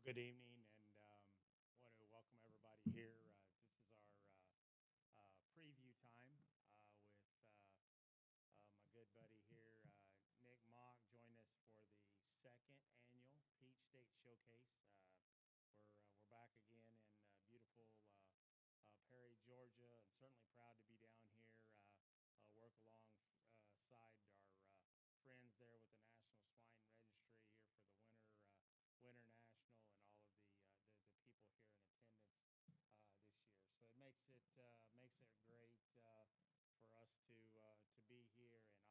Good evening, and want to welcome everybody here. This is our preview time with my good buddy here, Nick Mock, joined us for the second annual Peach State Showcase. We're back again in beautiful Perry, Georgia, and certainly proud to be down here, work alongside our friends there with the National Swine Registry here for the Winter National and all of the people here in attendance this year. So it makes it great for us to be here and offer the set of gilts and males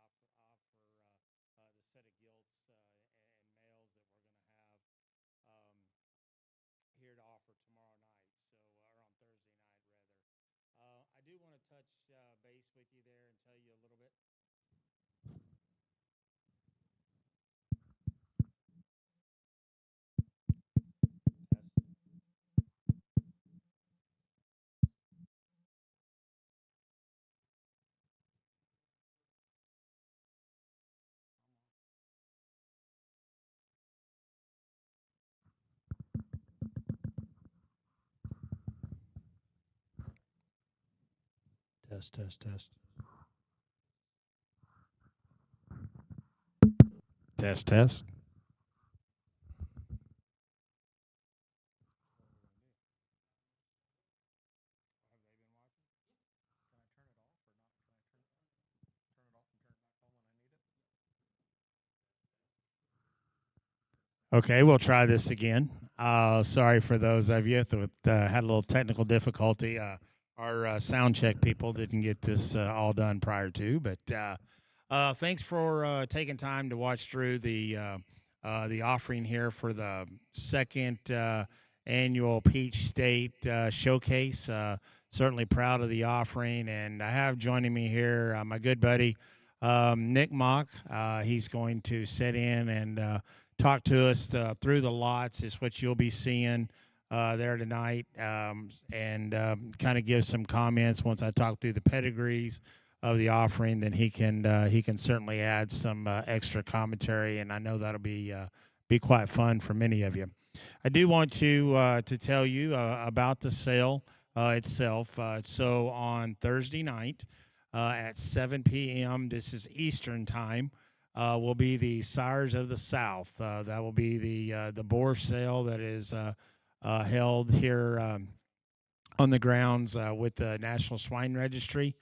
that we're going to have um, here to offer tomorrow night. So or on Thursday night rather. I do want to touch base with you there and tell you a little bit. Test, test, test. Test, test. Have they been watching? Can I turn it off or not? Can I turn it off and turn it back on when I need it? Okay, we'll try this again. Sorry for those of you that had a little technical difficulty. Our sound check people didn't get this all done prior to, but thanks for taking time to watch through the offering here for the second annual Peach State Showcase. Certainly proud of the offering, and I have joining me here my good buddy Nick Mock. He's going to sit in and talk to us through the lots is what you'll be seeing there tonight, and kind of give some comments once I talk through the pedigrees of the offering. Then he can certainly add some extra commentary, and I know that'll be quite fun for many of you. I do want to tell you about the sale itself. So on Thursday night at 7 p.m. This is Eastern time will be the Sires of the South. That will be the boar sale that is held here on the grounds with the National Swine Registry.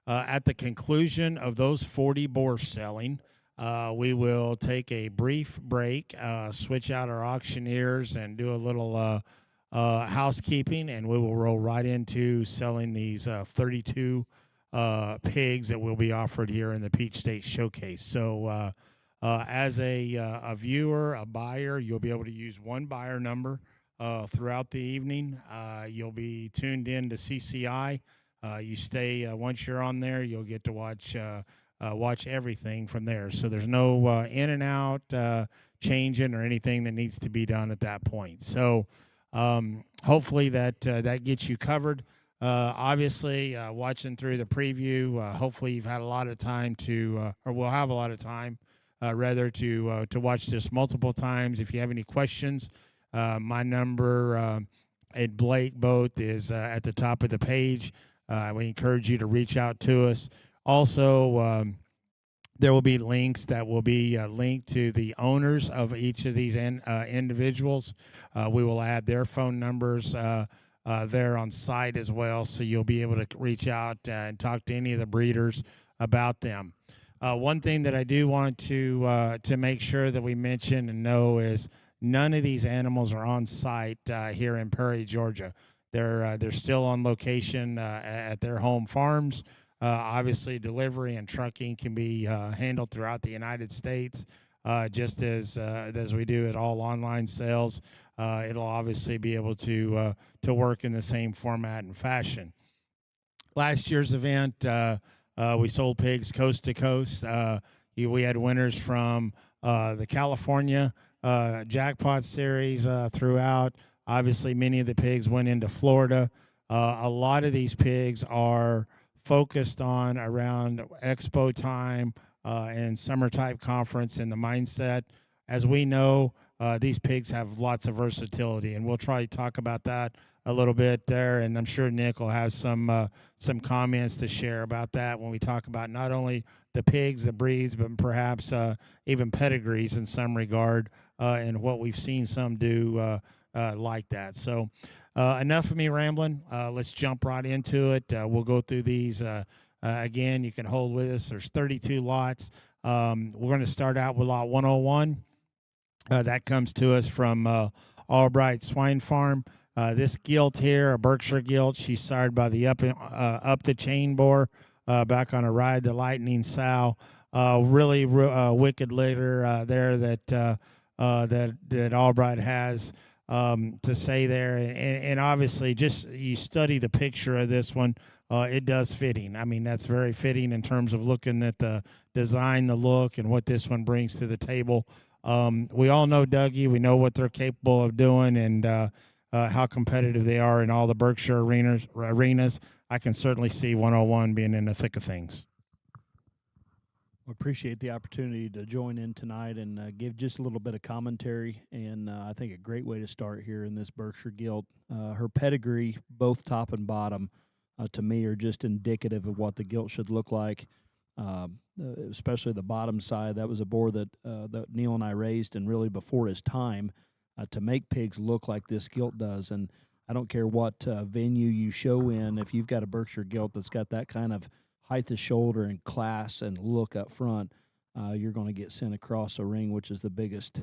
At the conclusion of those 40 boars selling, we will take a brief break, switch out our auctioneers, and do a little housekeeping, and we will roll right into selling these 32 pigs that will be offered here in the Peach State Showcase. So, as a viewer, a buyer, you'll be able to use one buyer number throughout the evening. You'll be tuned in to CCI. You stay once you're on there, you'll get to watch everything from there. So there's no in and out changing or anything that needs to be done at that point. So hopefully that gets you covered. Obviously, watching through the preview, hopefully you've had a lot of time or will have a lot of time, rather to watch this multiple times. If you have any questions, my number at Blake Boat is at the top of the page. We encourage you to reach out to us. Also, there will be links that will be linked to the owners of each of these individuals. We will add their phone numbers there on site as well, so you'll be able to reach out and talk to any of the breeders about them. One thing that I do want to make sure that we mention and know is none of these animals are on site here in Perry, Georgia. They're still on location at their home farms. Obviously, delivery and trucking can be handled throughout the United States, just as we do at all online sales. It'll obviously be able to work in the same format and fashion. Last year's event, we sold pigs coast to coast. We had winners from the California Jackpot Series throughout. Obviously, many of the pigs went into Florida. A lot of these pigs are focused on around expo time and summer type conference and the mindset. As we know, these pigs have lots of versatility, and we'll try to talk about that a little bit there. And I'm sure Nick will have some comments to share about that when we talk about not only the pigs, the breeds, but perhaps even pedigrees in some regard, and what we've seen some do like that. So. Enough of me rambling. Let's jump right into it. We'll go through these again. You can hold with us. There's 32 lots. We're going to start out with lot 101. That comes to us from Albright Swine Farm. This gilt here, a Berkshire gilt, she's sired by the up the chain boar back on a ride the lightning sow. Really wicked litter there that Albright has to say there, and obviously, just you study the picture of this one, it does fitting. I mean, that's very fitting in terms of looking at the design, the look, and what this one brings to the table. We all know Dougie. We know what they're capable of doing, and how competitive they are in all the Berkshire arenas. I can certainly see 101 being in the thick of things. Appreciate the opportunity to join in tonight and give just a little bit of commentary. And I think a great way to start here in this Berkshire gilt. Her pedigree, both top and bottom, to me are just indicative of what the gilt should look like. Especially the bottom side, that was a boar that Neil and I raised, and really before his time, to make pigs look like this gilt does. And I don't care what venue you show in, if you've got a Berkshire gilt that's got that kind of height of shoulder and class and look up front, you're going to get sent across a ring, which is the biggest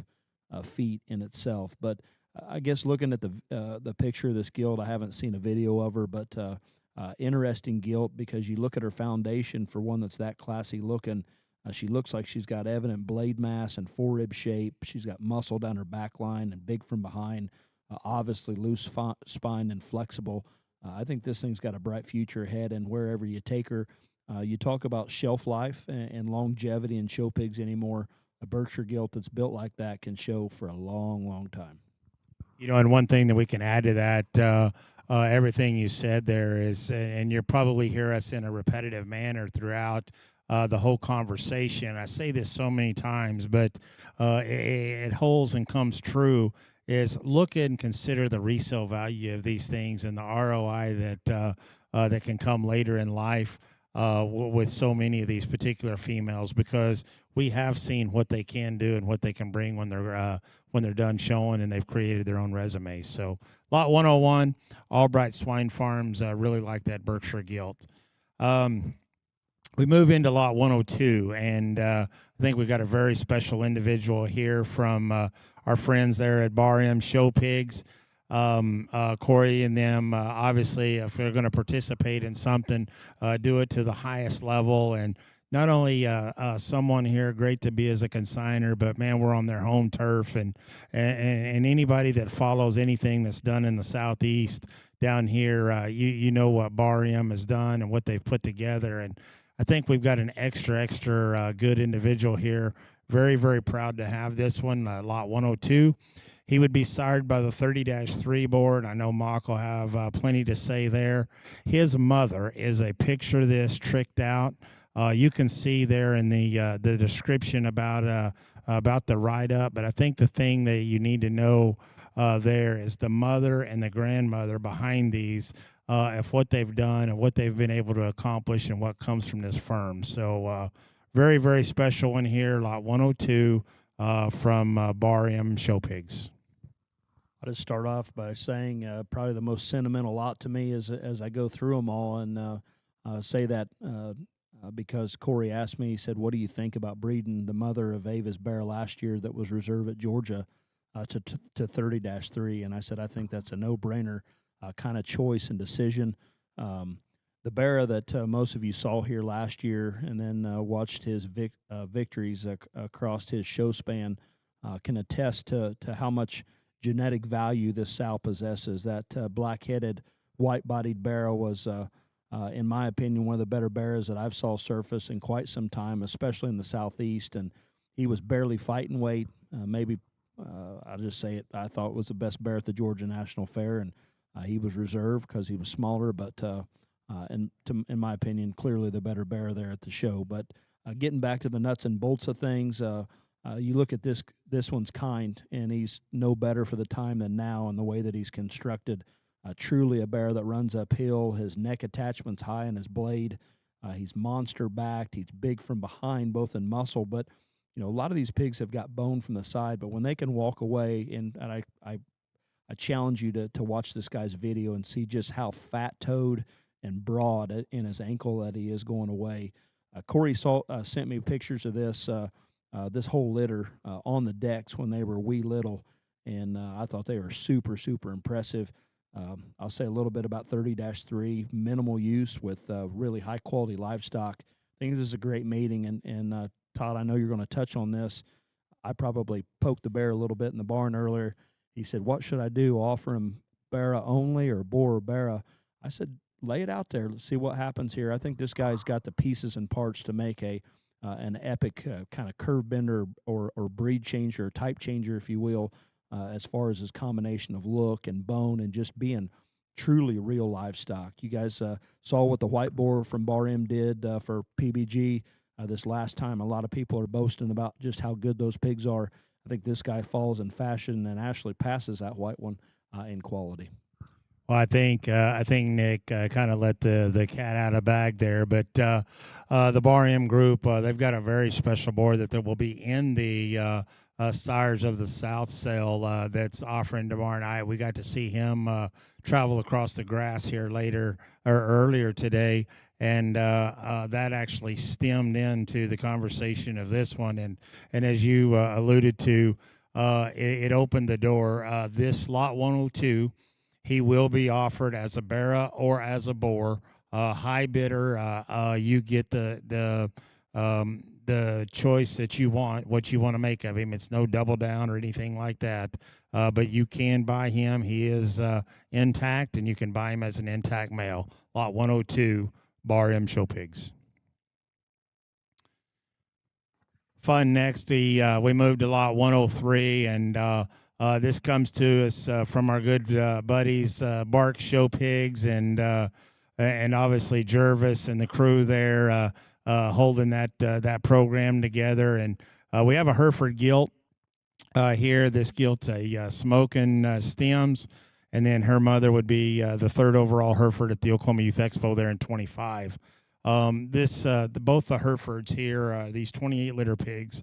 feat in itself. But I guess looking at the picture of this gilt, I haven't seen a video of her, but interesting gilt because you look at her foundation for one that's that classy looking. She looks like she's got evident blade mass and forerib shape. She's got muscle down her back line and big from behind, obviously loose spine and flexible. I think this thing's got a bright future ahead, and wherever you take her, you talk about shelf life and longevity in show pigs anymore. A Berkshire gilt that's built like that can show for a long, long time. You know, and one thing that we can add to that, everything you said there is, and you'll probably hear us in a repetitive manner throughout the whole conversation. I say this so many times, but it holds and comes true. Is look and consider the resale value of these things and the ROI that can come later in life with so many of these particular females, because we have seen what they can do and what they can bring when they're done showing and they've created their own resumes. So lot 101, Albright Swine Farms, really like that Berkshire gilt. We move into lot 102, and I think we've got a very special individual here from our friends there at Bar M Show Pigs. Corey and them, obviously, if they're going to participate in something, do it to the highest level. And not only someone here great to be as a consigner, but man, we're on their home turf, and anybody that follows anything that's done in the Southeast down here, you know what Bar M has done and what they've put together. And I think we've got an extra good individual here. Very, very proud to have this one, lot 102. He would be sired by the 30-3 board. I know Mock will have plenty to say there. His mother is a picture of this tricked out. You can see there in the description about the write-up, but I think the thing that you need to know there is the mother and the grandmother behind these, of what they've done and what they've been able to accomplish and what comes from this firm. So very, very special one here, lot 102 from Bar M Show Pigs. I'll just start off by saying probably the most sentimental lot to me as I go through them all, and say that because Corey asked me, he said, what do you think about breeding the mother of Ava's bear last year that was reserved at Georgia to 30-3? And I said, I think that's a no-brainer kind of choice and decision. The bear that most of you saw here last year and then watched his victories across his show span can attest to how much genetic value this sow possesses. That black-headed, white-bodied bear was, in my opinion, one of the better bears that I've saw surface in quite some time, especially in the Southeast. And he was barely fighting weight. Maybe I'll just say it. I thought it was the best bear at the Georgia National Fair, and he was reserved because he was smaller, but in my opinion, clearly the better bear there at the show. But getting back to the nuts and bolts of things. You look at this this one's kind, and he's no better for the time than now in the way that he's constructed. Truly a bear that runs uphill. His neck attachment's high in his blade. He's monster backed. He's big from behind, both in muscle. But a lot of these pigs have got bone from the side. But when they can walk away, and I challenge you to watch this guy's video and see just how fat-toed and broad in his ankle that he is going away. Corey sent me pictures of this whole litter on the decks when they were wee little, and I thought they were super, super impressive. I'll say a little bit about 30-3, minimal use with really high-quality livestock. I think this is a great mating, and Todd, I know you're going to touch on this. I probably poked the bear a little bit in the barn earlier. He said, "What should I do? Offer him Barra only or boar or Barra?" I said, "Lay it out there. Let's see what happens here." I think this guy's got the pieces and parts to make an epic kind of curve bender or breed changer or type changer, if you will, as far as his combination of look and bone and just being truly real livestock. You guys saw what the white boar from Bar M did for PBG this last time. A lot of people are boasting about just how good those pigs are. I think this guy falls in fashion and actually passes that white one in quality. Well, I think Nick kind of let the cat out of the bag there, but the Bar M group, they've got a very special board that will be in the Sires of the South sale that's offering tomorrow night. We got to see him travel across the grass here later or earlier today, and that actually stemmed into the conversation of this one. And as you alluded to, it opened the door. This lot 102. He will be offered as a Barra or as a boar. High bidder, you get the choice that you want, what you want to make of him. It's no double down or anything like that. But you can buy him. He is intact, and you can buy him as an intact male. Lot 102, Bar M Show Pigs. Fun next, we moved to lot 103, and this comes to us from our good buddies, Bark Show Pigs, and obviously Jervis and the crew there holding that program together. And we have a Hereford gilt here. This gilt's a smoking stems, and then her mother would be the third overall Hereford at the Oklahoma Youth Expo there in 25. Both the Herefords here, these 28 litter pigs.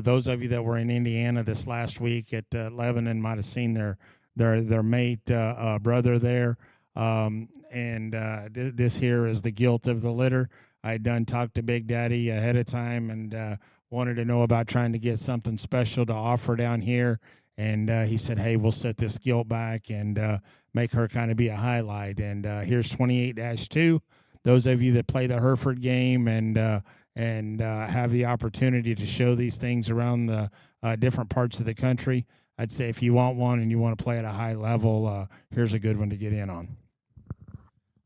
Those of you that were in Indiana this last week at Lebanon might have seen their mate brother there. This here is the gilt of the litter. I done talked to Big Daddy ahead of time and wanted to know about trying to get something special to offer down here. And he said, "Hey, we'll set this gilt back and make her kind of be a highlight." And here's 28-2. Those of you that play the Hereford game and have the opportunity to show these things around the different parts of the country, I'd say if you want one and you want to play at a high level, here's a good one to get in on.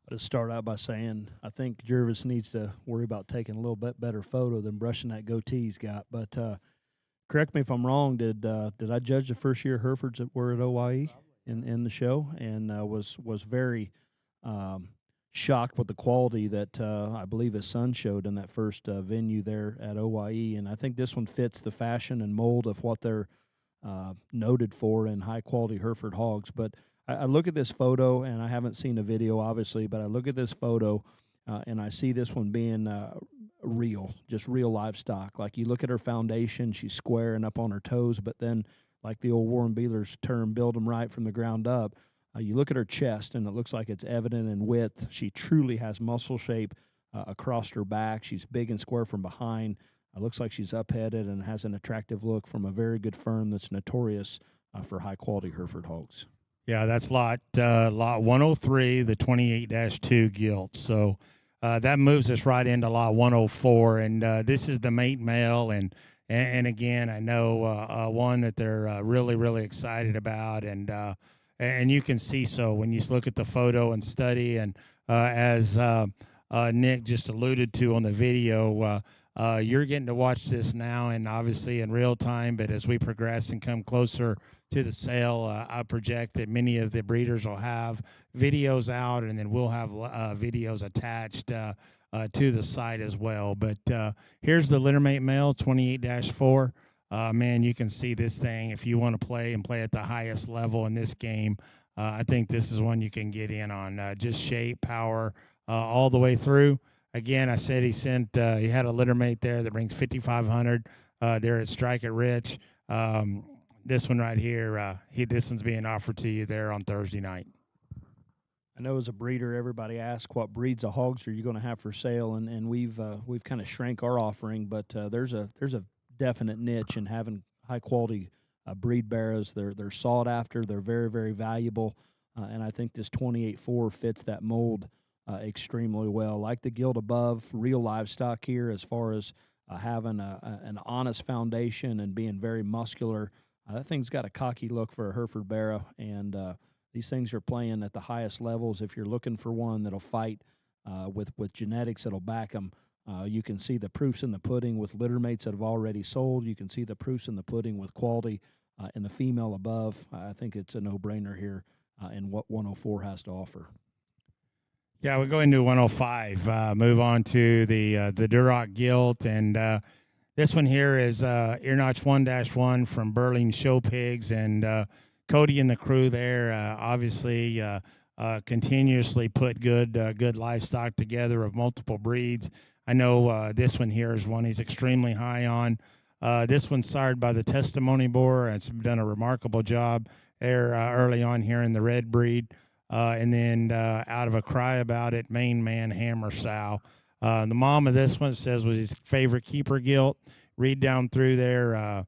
I'll just start out by saying I think Jervis needs to worry about taking a little bit better photo than brushing that goatee he's got. But correct me if I'm wrong. Did I judge the first year Herefords that were at OYE in the show and was very shocked with the quality that I believe his son showed in that first venue there at OYE. And I think this one fits the fashion and mold of what they're noted for in high-quality Hereford hogs. But I look at this photo, and I haven't seen the video, obviously, but I look at this photo, and I see this one being real, just real livestock. Like, you look at her foundation, she's square and up on her toes, but then, like the old Warren Beeler's term, build them right from the ground up. You look at her chest, and it looks like it's evident in width. She truly has muscle shape across her back. She's big and square from behind. It looks like she's up-headed and has an attractive look from a very good firm that's notorious for high-quality Hereford hogs. Yeah, that's lot 103, the 28-2 gilt. So that moves us right into lot 104, and this is the mate male, and again, I know one that they're really, really excited about, and you can see so when you look at the photo and study, and as Nick just alluded to on the video, you're getting to watch this now and obviously in real time, but as we progress and come closer to the sale, I project that many of the breeders will have videos out, and then we'll have videos attached to the site as well. But here's the littermate male, 28-4. man, you can see this thing if you want to play and play at the highest level in this game. I think this is one you can get in on. Just shape, power, all the way through. Again, I said he had a litter mate there that brings 5,500. There at Strike It Rich. Um, this one right here, this one's being offered to you there on Thursday night. I know as a breeder, everybody asks what breeds of hogs are you going to have for sale, and we've kind of shrank our offering, but there's a definite niche in having high quality breed barrows. They're sought after. They're very very valuable, and I think this 28.4 fits that mold extremely well. Like the gilt above, real livestock here as far as having an honest foundation and being very muscular. That thing's got a cocky look for a Hereford barrow, and these things are playing at the highest levels. If you're looking for one that'll fight with genetics that'll back them, you can see the proofs in the pudding with litter mates that have already sold. You can see the proofs in the pudding with quality in the female above. I think it's a no-brainer here in what 104 has to offer. Yeah, we go into 105. Move on to the Duroc Gilt, and this one here is Ear Notch 1-1 from Burling Show Pigs, and Cody and the crew there obviously continuously put good livestock together of multiple breeds. I know this one here is one he's extremely high on. This one's sired by the Testimony Boar. It's done a remarkable job there early on here in the red breed. And then out of a cry about it, Main Man Hammer Sow. The mom of this one says was his favorite keeper gilt. Read down through there.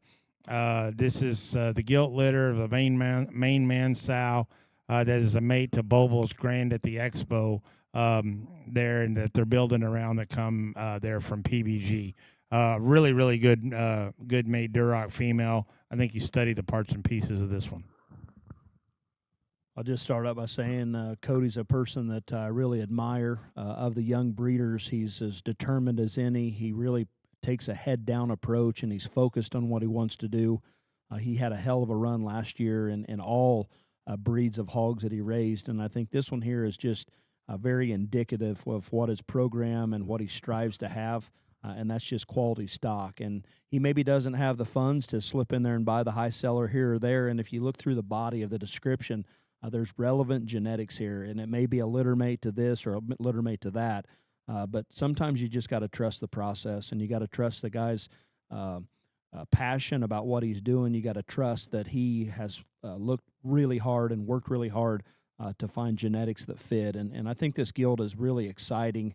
This is the gilt litter of the main man sow. That is a mate to Boble's Grand at the Expo there, and that they're building around that come there from PBG. Really, really good made Duroc female. I think you studied the parts and pieces of this one. I'll just start out by saying Cody's a person that I really admire. Of the young breeders, he's as determined as any. He really takes a head down approach and he's focused on what he wants to do. He had a hell of a run last year in all breeds of hogs that he raised. And I think this one here is just very indicative of what his program and what he strives to have. And that's just quality stock. And he maybe doesn't have the funds to slip in there and buy the high seller here or there. And if you look through the body of the description, there's relevant genetics here, and it may be a litter mate to this or a litter mate to that. But sometimes you just got to trust the process, and you got to trust the guy's passion about what he's doing. You got to trust that he has looked really hard and worked really hard to find genetics that fit. And I think this gilt is really exciting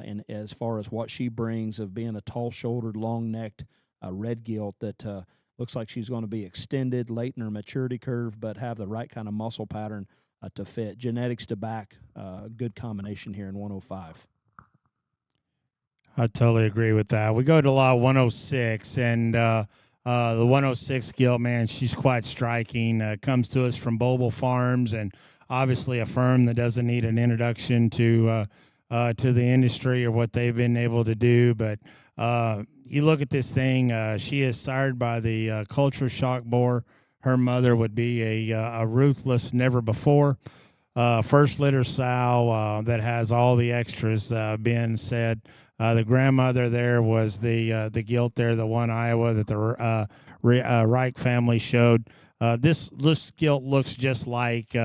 in as far as what she brings of being a tall-shouldered, long-necked red gilt that looks like she's going to be extended late in her maturity curve, but have the right kind of muscle pattern to fit. Genetics to back, good combination here in 105. I totally agree with that. We go to lot 106, and the 106 gilt, man, she's quite striking. Comes to us from Boble Farms, and obviously a firm that doesn't need an introduction to the industry or what they've been able to do. But you look at this thing, she is sired by the Culture Shock Boar. Her mother would be a ruthless never before. First litter sow that has all the extras being said. The grandmother there was the gilt there, the one Iowa that the Reich family showed. This gilt looks just like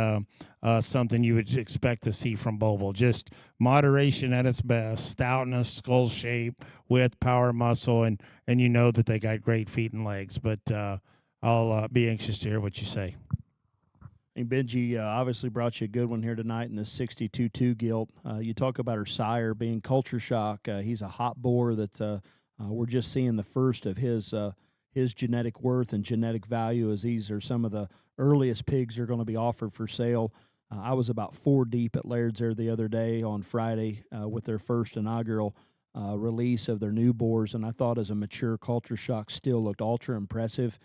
something you would expect to see from Boble. Just moderation at its best, stoutness, skull shape, width, power, muscle, and you know that they got great feet and legs. But I'll be anxious to hear what you say. And Benji obviously brought you a good one here tonight in the 62-2 gilt. You talk about her sire being Culture Shock. He's a hot boar that we're just seeing the first of his genetic worth and genetic value, as these are some of the earliest pigs that are going to be offered for sale. I was about 4 deep at Laird's there the other day on Friday with their first inaugural release of their new boars, and I thought as a mature Culture Shock still looked ultra impressive.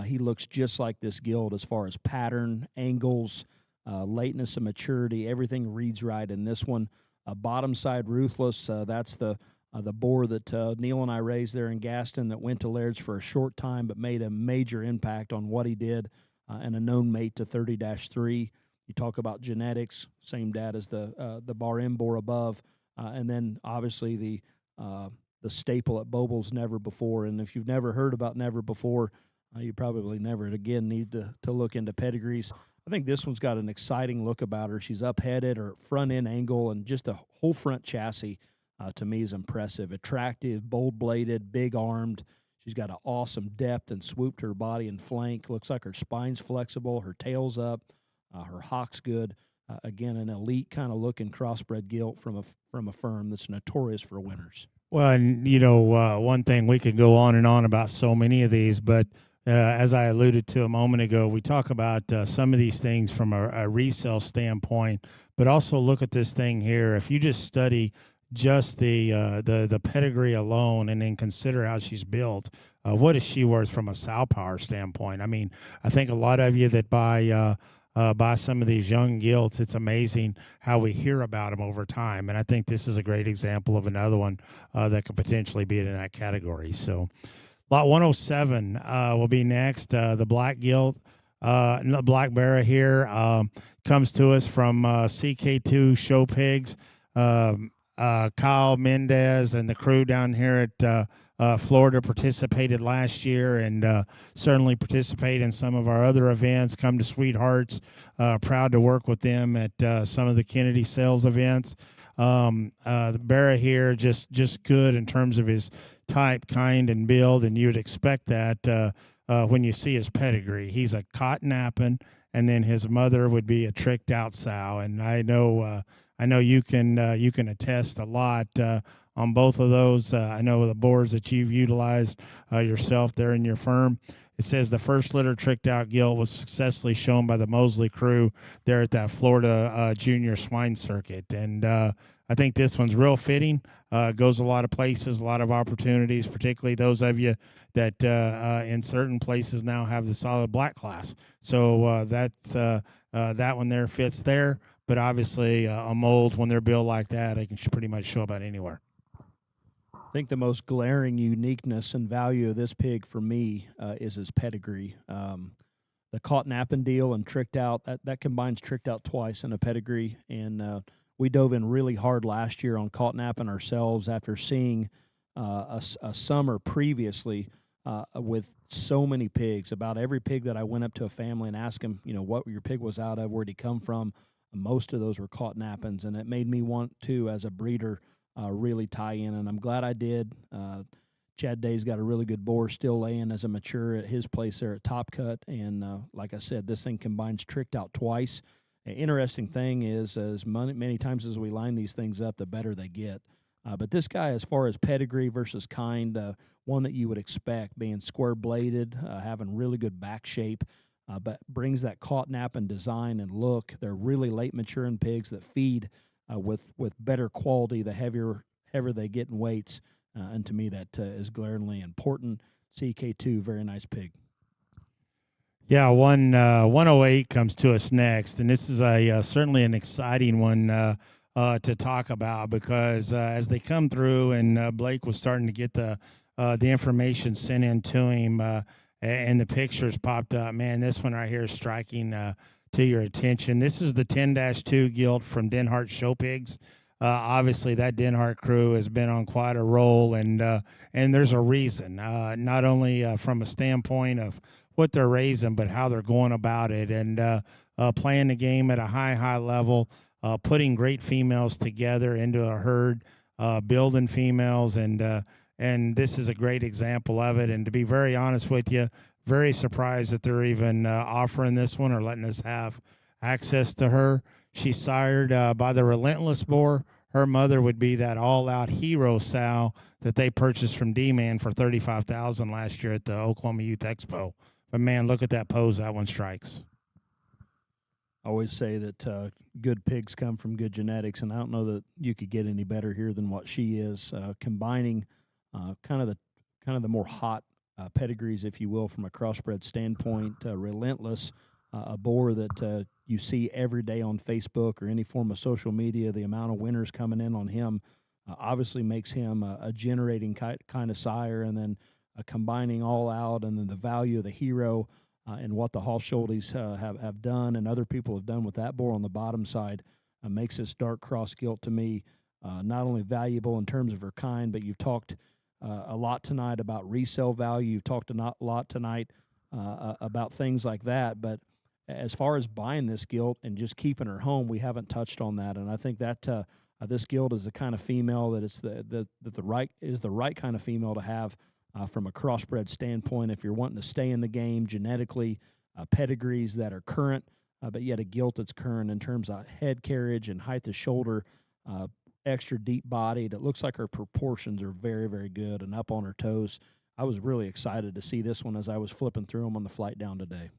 He looks just like this gilt as far as pattern, angles, lateness of maturity. Everything reads right in this one. Bottom side ruthless. That's the boar that Neil and I raised there in Gaston that went to Laird's for a short time but made a major impact on what he did and a known mate to 30-3. You talk about genetics, same dad as the Bar M boar above. And then obviously the the staple at Boble's Never Before. And if you've never heard about Never Before, you probably never again need to look into pedigrees. I think this one's got an exciting look about her. She's up-headed, her front end angle, and just a whole front chassis to me is impressive. Attractive, bold-bladed, big-armed. She's got an awesome depth and swoop to her body and flank. Looks like her spine's flexible, her tail's up, her hock's good. Again, an elite kind of looking crossbred gilt from a firm that's notorious for winners. Well, and one thing we could go on and on about so many of these, but as I alluded to a moment ago, we talk about some of these things from a resale standpoint, but also look at this thing here. If you just study just the pedigree alone, and then consider how she's built, what is she worth from a sow power standpoint? I mean, I think a lot of you that buy some of these young gilts, it's amazing how we hear about them over time. And I think this is a great example of another one that could potentially be in that category. So lot 107 will be next. The black gilt, black Barra here comes to us from CK2 Show Pigs. Kyle Mendez and the crew down here at Florida participated last year, and certainly participate in some of our other events. Come to Sweethearts. Proud to work with them at some of the Kennedy sales events. The Barra here just good in terms of his type, kind, and build, and you'd expect that when you see his pedigree. He's a cotton napping, and then his mother would be a tricked out sow, and I know you can attest a lot on both of those. I know the boards that you've utilized yourself there in your firm. It says the first litter tricked out gilt was successfully shown by the Mosley crew there at that Florida junior swine circuit. And I think this one's real fitting. Goes a lot of places, a lot of opportunities, particularly those of you that in certain places now have the solid black class. So that one there fits there. But obviously, a mold, when they're built like that, they can pretty much show up at anywhere. I think the most glaring uniqueness and value of this pig for me is his pedigree. The caught napping deal and tricked out, that combines tricked out twice in a pedigree. And we dove in really hard last year on caught napping ourselves after seeing a summer previously with so many pigs. About every pig that I went up to a family and asked him, what your pig was out of, where'd he come from, most of those were caught nappings, and it made me want to, as a breeder, really tie in, and I'm glad I did. Chad Day's got a really good boar still laying as a mature at his place there at Top Cut, and like I said, this thing combines tricked out twice. An interesting thing is, as many times as we line these things up, the better they get. But this guy, as far as pedigree versus kind, one that you would expect, being square-bladed, having really good back shape, but brings that caught napping design and look. They're really late maturing pigs that feed with better quality the heavier they get in weights. And to me, that is glaringly important. CK2, very nice pig. Yeah, 108 comes to us next, and this is a certainly an exciting one to talk about, because as they come through, and Blake was starting to get the information sent in to him, and the pictures popped up. Man, this one right here is striking to your attention. This is the 10-2 gilt from Denhart Show Pigs. Obviously, that Denhart crew has been on quite a roll, and there's a reason. Not only from a standpoint of what they're raising, but how they're going about it, and playing the game at a high level, putting great females together into a herd, building females, and this is a great example of it. And to be very honest with you, very surprised that they're even offering this one or letting us have access to her. She's sired by the Relentless boar. Her mother would be that all-out hero sow that they purchased from D-Man for $35,000 last year at the Oklahoma Youth Expo. But man, look at that pose that one strikes. I always say that good pigs come from good genetics, and I don't know that you could get any better here than what she is, combining kind of the more hot pedigrees, if you will, from a crossbred standpoint. Relentless, a boar that you see every day on Facebook or any form of social media. The amount of winners coming in on him obviously makes him a generating kind of sire, and then combining all out, and then the value of the hero and what the Hall-Schultes have done and other people have done with that boar on the bottom side makes this dark cross gilt to me not only valuable in terms of her kind, but you've talked a lot tonight about resale value. You've talked a lot tonight about things like that. But as far as buying this gilt and just keeping her home, we haven't touched on that. And I think that this gilt is the kind of female that it's the right kind of female to have from a crossbred standpoint. If you're wanting to stay in the game genetically, pedigrees that are current, but yet a gilt that's current in terms of head carriage and height of shoulder, uh, extra deep bodied. It looks like her proportions are very, very good and up on her toes. I was really excited to see this one as I was flipping through them on the flight down today.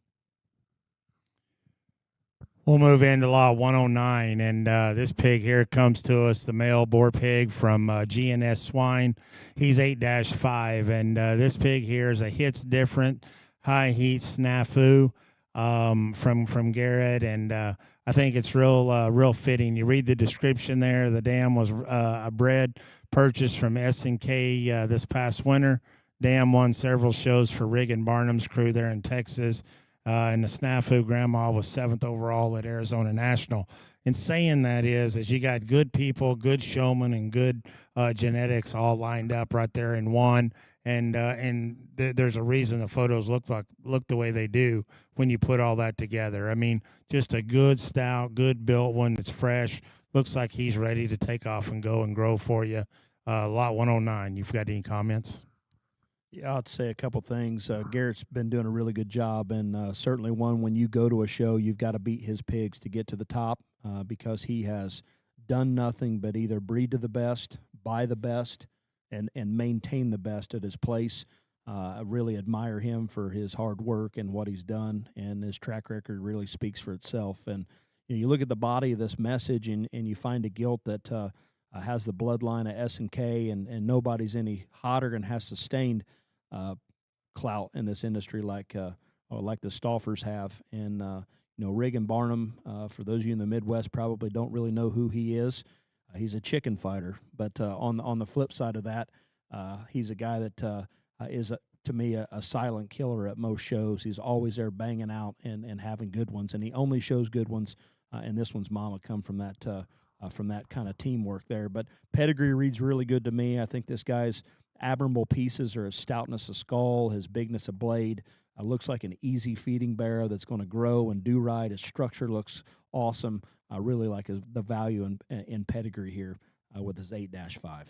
We'll move into lot 109, and this pig here comes to us, the male boar pig from GNS Swine. He's 8-5, and this pig here is a hits different high heat snafu from Garrett, and I think it's real fitting. You read the description there. The dam was a bred purchased from S&K this past winter. Dam won several shows for Rig and Barnum's crew there in Texas. And the snafu grandma was 7th overall at Arizona National. And saying that is you got good people, good showmen, and good genetics all lined up right there in one. And there's a reason the photos look the way they do when you put all that together. I mean, just a good stout, good built one that's fresh. Looks like he's ready to take off and go and grow for you. Lot 109. You've got any comments? Yeah, I'll say a couple things. Garrett's been doing a really good job, and certainly one when you go to a show, you've got to beat his pigs to get to the top because he has done nothing but either breed to the best, buy the best, and maintain the best at his place. I really admire him for his hard work and what he's done, and his track record really speaks for itself. And you look at the body of this message, and you find a gilt that has the bloodline of S&K, and nobody's any hotter and has sustained uh, clout in this industry like the Staufers have. And Rig and Barnum, for those of you in the Midwest, probably don't really know who he is. He's a chicken fighter, but on the flip side of that, he's a guy that is to me a silent killer at most shows. He's always there banging out and having good ones, and he only shows good ones. And this one's mama come from that kind of teamwork there. But pedigree reads really good to me. I think this guy's admirable pieces are his stoutness of skull, his bigness of blade. Looks like an easy feeding barrow that's going to grow and do right. His structure looks awesome. I really like the value in pedigree here with his 8-5.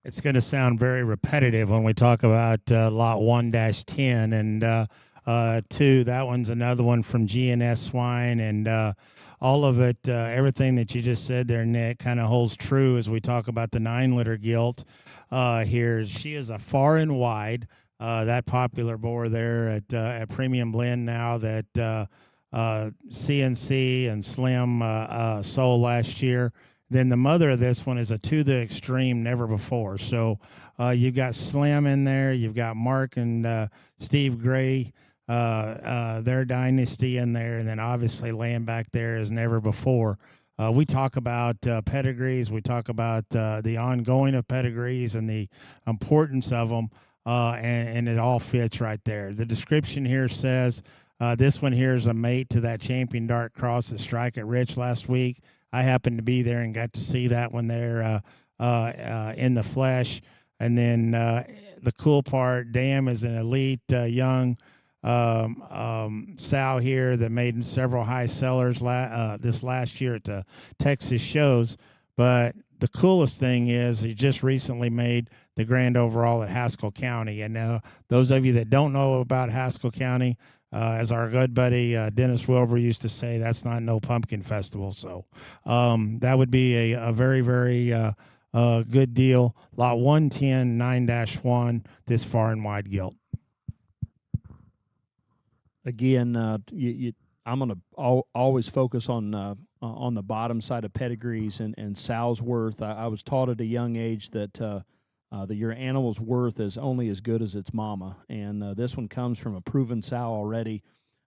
It's going to sound very repetitive when we talk about lot 1-10 and 2. That one's another one from GNS Swine, and all of it, everything that you just said there, Nick, kind of holds true as we talk about the 9-liter gilt here. She is a far and wide. That popular boar there at Premium Blend now that CNC and Slim sold last year. Then the mother of this one is a to the extreme, never before. So you've got Slim in there. You've got Mark and Steve Gray, their dynasty in there. And then obviously laying back there is never before. We talk about pedigrees. We talk about the ongoing of pedigrees and the importance of them. And it all fits right there. The description here says this one here is a mate to that Champion Dark Cross at Strike at Rich last week. I happened to be there and got to see that one there in the flesh. And then the cool part, Dam is an elite young sow here that made several high sellers this last year at the Texas shows. But the coolest thing is he just recently made the grand overall at Haskell County. And those of you that don't know about Haskell County, as our good buddy Dennis Wilbur used to say, that's not no pumpkin festival. So that would be a very, very good deal. Lot 110, 9-1, this far and wide gilt. Again, I'm going to always focus on the bottom side of pedigrees and sow's worth. I was taught at a young age that your animal's worth is only as good as its mama, and this one comes from a proven sow already.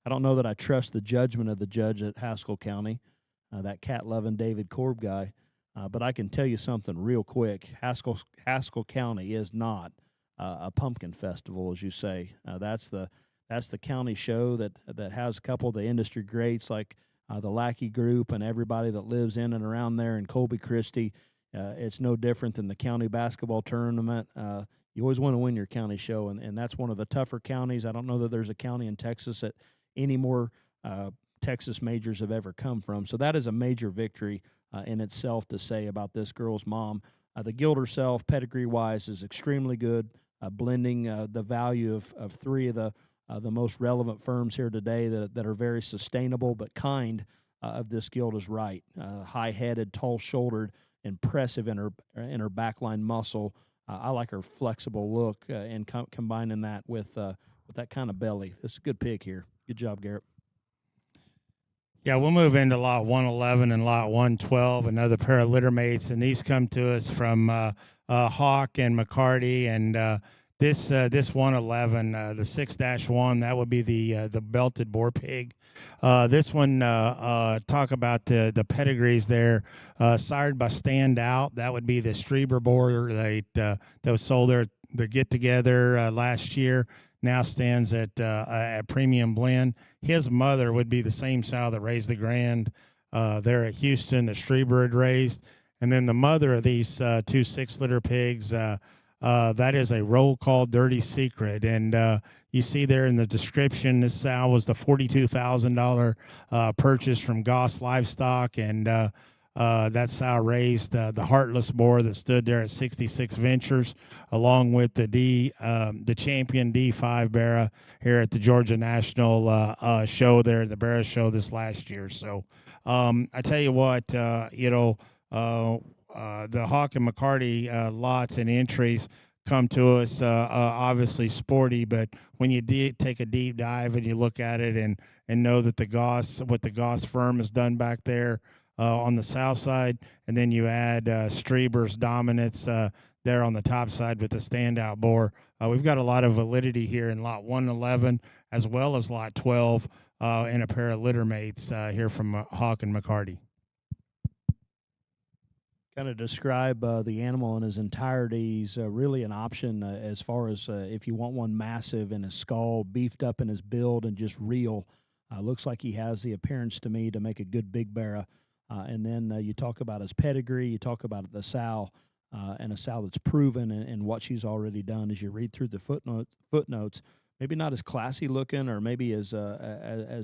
I don't know that I trust the judgment of the judge at Haskell County, that cat-loving David Korb guy, but I can tell you something real quick. Haskell County is not a pumpkin festival, as you say. That's the county show that has a couple of the industry greats like the Lackey Group and everybody that lives in and around there, and Colby Christie. It's no different than the county basketball tournament. You always want to win your county show, and that's one of the tougher counties. I don't know that there's a county in Texas that any more Texas majors have ever come from. So that is a major victory in itself to say about this girl's mom. The Guild herself, pedigree-wise, is extremely good, blending the value of three of the most relevant firms here today that are very sustainable but kind of this Guild is right. High-headed, tall-shouldered, impressive in her backline muscle. I like her flexible look and combining that with that kind of belly. This is a good pick here. Good job, Garrett. Yeah, we'll move into lot 111 and lot 112, another pair of litter mates, and these come to us from Hawk and McCarty. And this 111, the 6-1, that would be the belted boar pig. This one, talk about the pedigrees there. Sired by Standout, that would be the Strieber boar that was sold there the get together last year. Now stands at a premium blend. His mother would be the same sow that raised the Grand there at Houston that Strieber had raised. And then the mother of these two 6-litter pigs, that is a roll call Dirty Secret. And you see there in the description, this sow was the $42,000 purchase from Goss Livestock. And that sow raised the Heartless boar that stood there at 66 Ventures, along with the champion D5 Barra here at the Georgia National show there, the Barra show this last year. So I tell you what, the Hawk and McCarty lots and entries come to us obviously sporty, but when you take a deep dive and you look at it and know that what the Goss firm has done back there on the south side, and then you add Strieber's dominance there on the top side with the Standout boar. We've got a lot of validity here in lot 111 as well as lot 12 and a pair of litter mates here from Hawk and McCarty. Kind of describe the animal in his entirety. He's really an option as far as if you want one massive in his skull, beefed up in his build, and just real. Looks like he has the appearance to me to make a good big Barra. And then you talk about his pedigree, you talk about the sow, and a sow that's proven and what she's already done. As you read through the footnotes, maybe not as classy looking or maybe as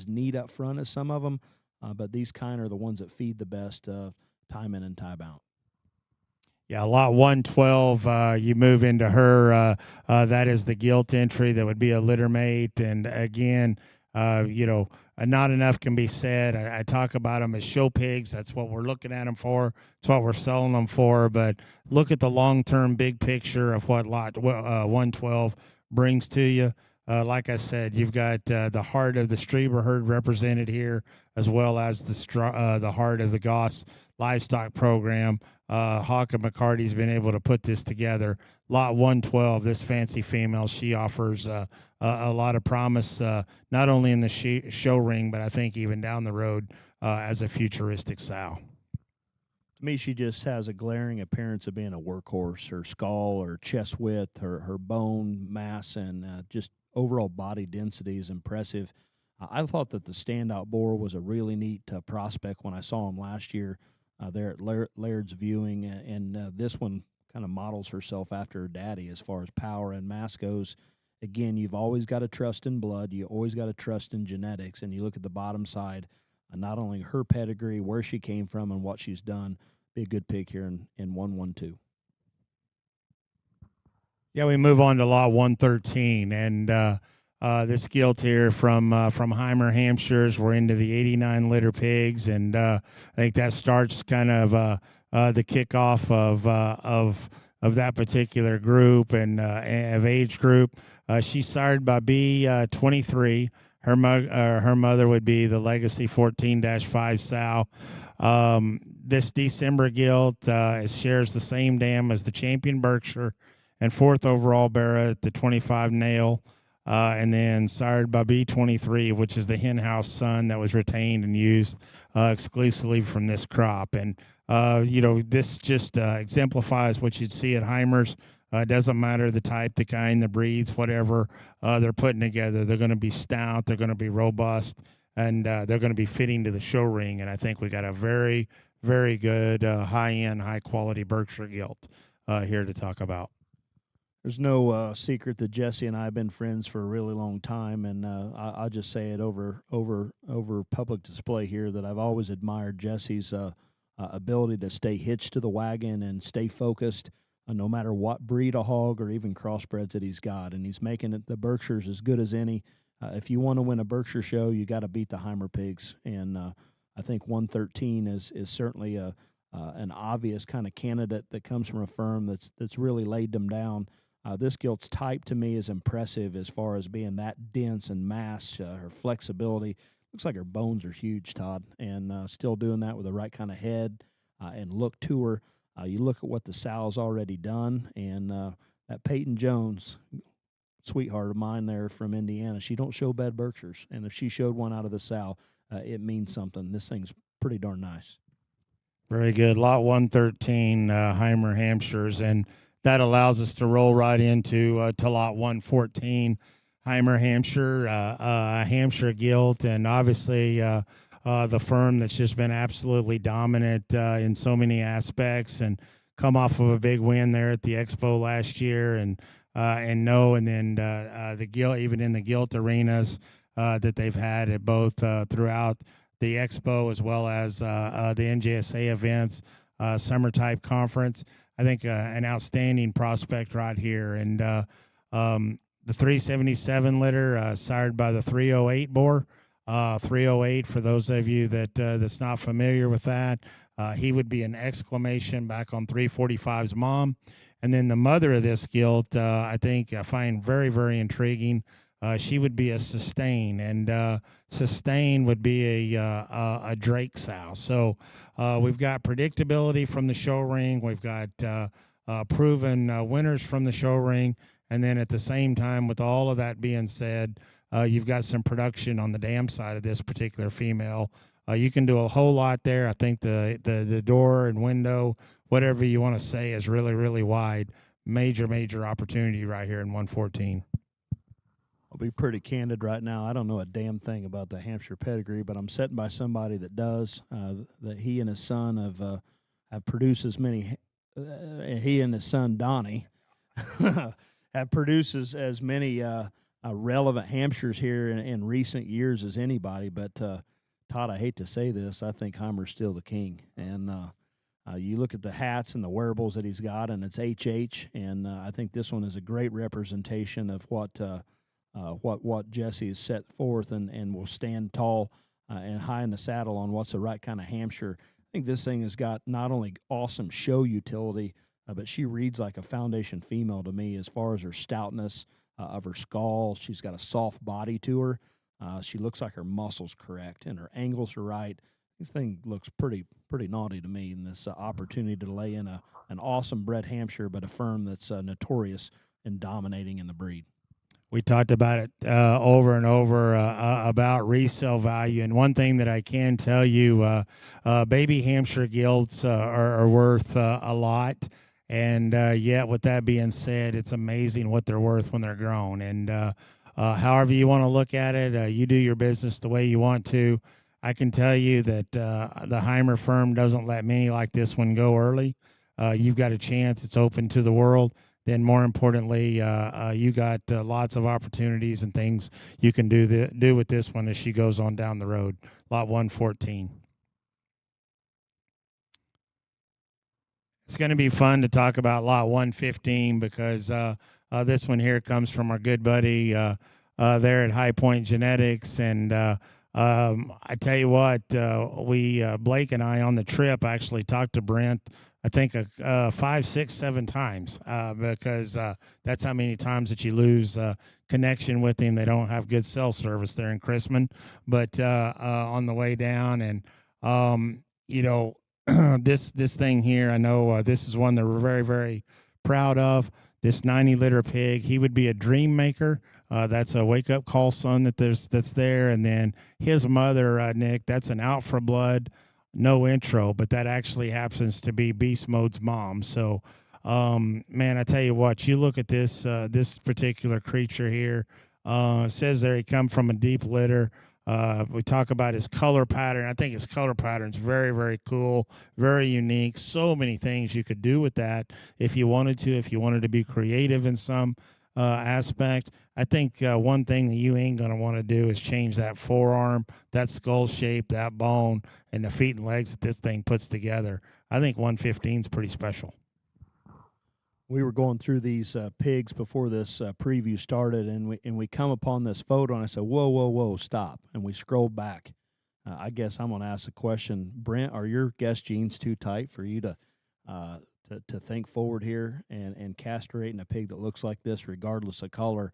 neat up front as some of them, but these kind are the ones that feed the best time in and time out. Yeah, lot 112, you move into her. That is the gilt entry. That would be a litter mate. And again, not enough can be said. I talk about them as show pigs. That's what we're looking at them for. It's what we're selling them for. But look at the long-term big picture of what lot 112 brings to you. Like I said, you've got the heart of the Strieber herd represented here, as well as the heart of the Goss livestock program. Hawk and McCarty's been able to put this together. Lot 112, this fancy female, she offers a lot of promise, not only in the show ring, but I think even down the road as a futuristic sow. To me, she just has a glaring appearance of being a workhorse. Her skull, her chest width, her bone mass, and just overall body density is impressive. I thought that the Standout boar was a really neat prospect when I saw him last year there at Laird's Viewing, and this one kind of models herself after her daddy as far as power and mass goes. Again, you've always got to trust in blood. You always got to trust in genetics, and you look at the bottom side, not only her pedigree, where she came from, and what she's done. Be a good pick here in 112. Yeah, we move on to lot 113, and this gilt here from Heimer Hampshires. We're into the 89 litter pigs, and I think that starts kind of the kickoff of that particular group and of age group. She's sired by B23. Her mother would be the Legacy 14-5 sow. This December gilt shares the same dam as the champion Berkshire and 4th overall Barra at the 25 nail. And then sired by B23, which is the hen house son that was retained and used exclusively from this crop. And, this just exemplifies what you'd see at Heimer's. It doesn't matter the type, the kind, the breeds, whatever they're putting together. They're going to be stout, they're going to be robust, and they're going to be fitting to the show ring. And I think we got a very, very good, high-end, high-quality Berkshire gilt here to talk about. There's no secret that Jesse and I have been friends for a really long time, and I'll just say it over public display here that I've always admired Jesse's ability to stay hitched to the wagon and stay focused, no matter what breed of hog or even crossbreds that he's got, and he's making it the Berkshires as good as any. If you want to win a Berkshire show, you got to beat the Heimer pigs, and I think 113 is certainly a an obvious kind of candidate that comes from a firm that's really laid them down. This gilt's type to me is impressive as far as being that dense and mass. Her flexibility looks like her bones are huge, Todd, and still doing that with the right kind of head and look to her. You look at what the sow's already done, and that Peyton Jones, sweetheart of mine there from Indiana, she don't show bad Berkshires, and if she showed one out of the sow, it means something. This thing's pretty darn nice. Very good. Lot 113, Heimer Hampshires, and that allows us to roll right into to Lot 114, Heimer Hampshire, Hampshire gilt, and obviously the firm that's just been absolutely dominant in so many aspects, and come off of a big win there at the Expo last year, and then the gilt, even in the gilt arenas that they've had at both throughout the expo as well as the NJSA events, summer type conference. I think an outstanding prospect right here. And the 377 litter, sired by the 308 bore. 308, for those of you that's not familiar with that, he would be an exclamation back on 345's mom. And then the mother of this gilt, I think I find very, very intriguing. She would be a sustain, and sustain would be a Drake sow. So we've got predictability from the show ring. We've got proven winners from the show ring. And then at the same time, with all of that being said, you've got some production on the dam side of this particular female. You can do a whole lot there. I think the door and window, whatever you want to say, is really, really wide. Major opportunity right here in 114. I'll be pretty candid right now. I don't know a damn thing about the Hampshire pedigree, but I'm sitting by somebody that does. That he and his son have produced as many. He and his son Donnie have produced as many relevant Hampshires here in recent years as anybody. But Todd, I hate to say this, I think Heimer's still the king. And you look at the hats and the wearables that he's got, and it's HH. And I think this one is a great representation of what Jesse has set forth, and will stand tall and high in the saddle on what's the right kind of Hampshire. I think this thing has got not only awesome show utility, but she reads like a foundation female to me as far as her stoutness of her skull. She's got a soft body to her. She looks like her muscles correct and her angles are right. This thing looks pretty naughty to me, and this opportunity to lay in an awesome bred Hampshire, but a firm that's notorious in dominating in the breed. We talked about it over and over about resale value. And one thing that I can tell you, baby Hampshire gilts are worth a lot. And yet, with that being said, it's amazing what they're worth when they're grown. And however you want to look at it, you do your business the way you want to. I can tell you that the Heimer firm doesn't let many like this one go early. You've got a chance. It's open to the world. Then more importantly, you got lots of opportunities and things you can do with this one as she goes on down the road. Lot 114. It's going to be fun to talk about Lot 115 because this one here comes from our good buddy there at High Point Genetics. And I tell you what, Blake and I on the trip actually talked to Brent, I think 5, 6, 7 times because that's how many times that you lose connection with him. They don't have good cell service there in Chrisman, but on the way down, and you know, this thing here, I know this is one that we're very, very proud of. This 90-liter pig, he would be a dream maker. That's a wake-up call son that's there. And then his mother, Nick, that's an out for blood, no intro, but that actually happens to be Beast Mode's mom. So, man, I tell you what, you look at this particular creature here. It says there he come from a deep litter. We talk about his color pattern. I think his color pattern's very, very cool, very unique. So many things you could do with that if you wanted to, if you wanted to be creative in some aspect. I think one thing that you ain't going to want to do is change that forearm, that skull shape, that bone, and the feet and legs that this thing puts together. I think 115 is pretty special. We were going through these pigs before this preview started, and we come upon this photo, and I said, "Whoa, whoa, whoa, stop!" And we scrolled back. I guess I'm going to ask the question, Brent: are your guest jeans too tight for you uh, to think forward here and castrating a pig that looks like this, regardless of color?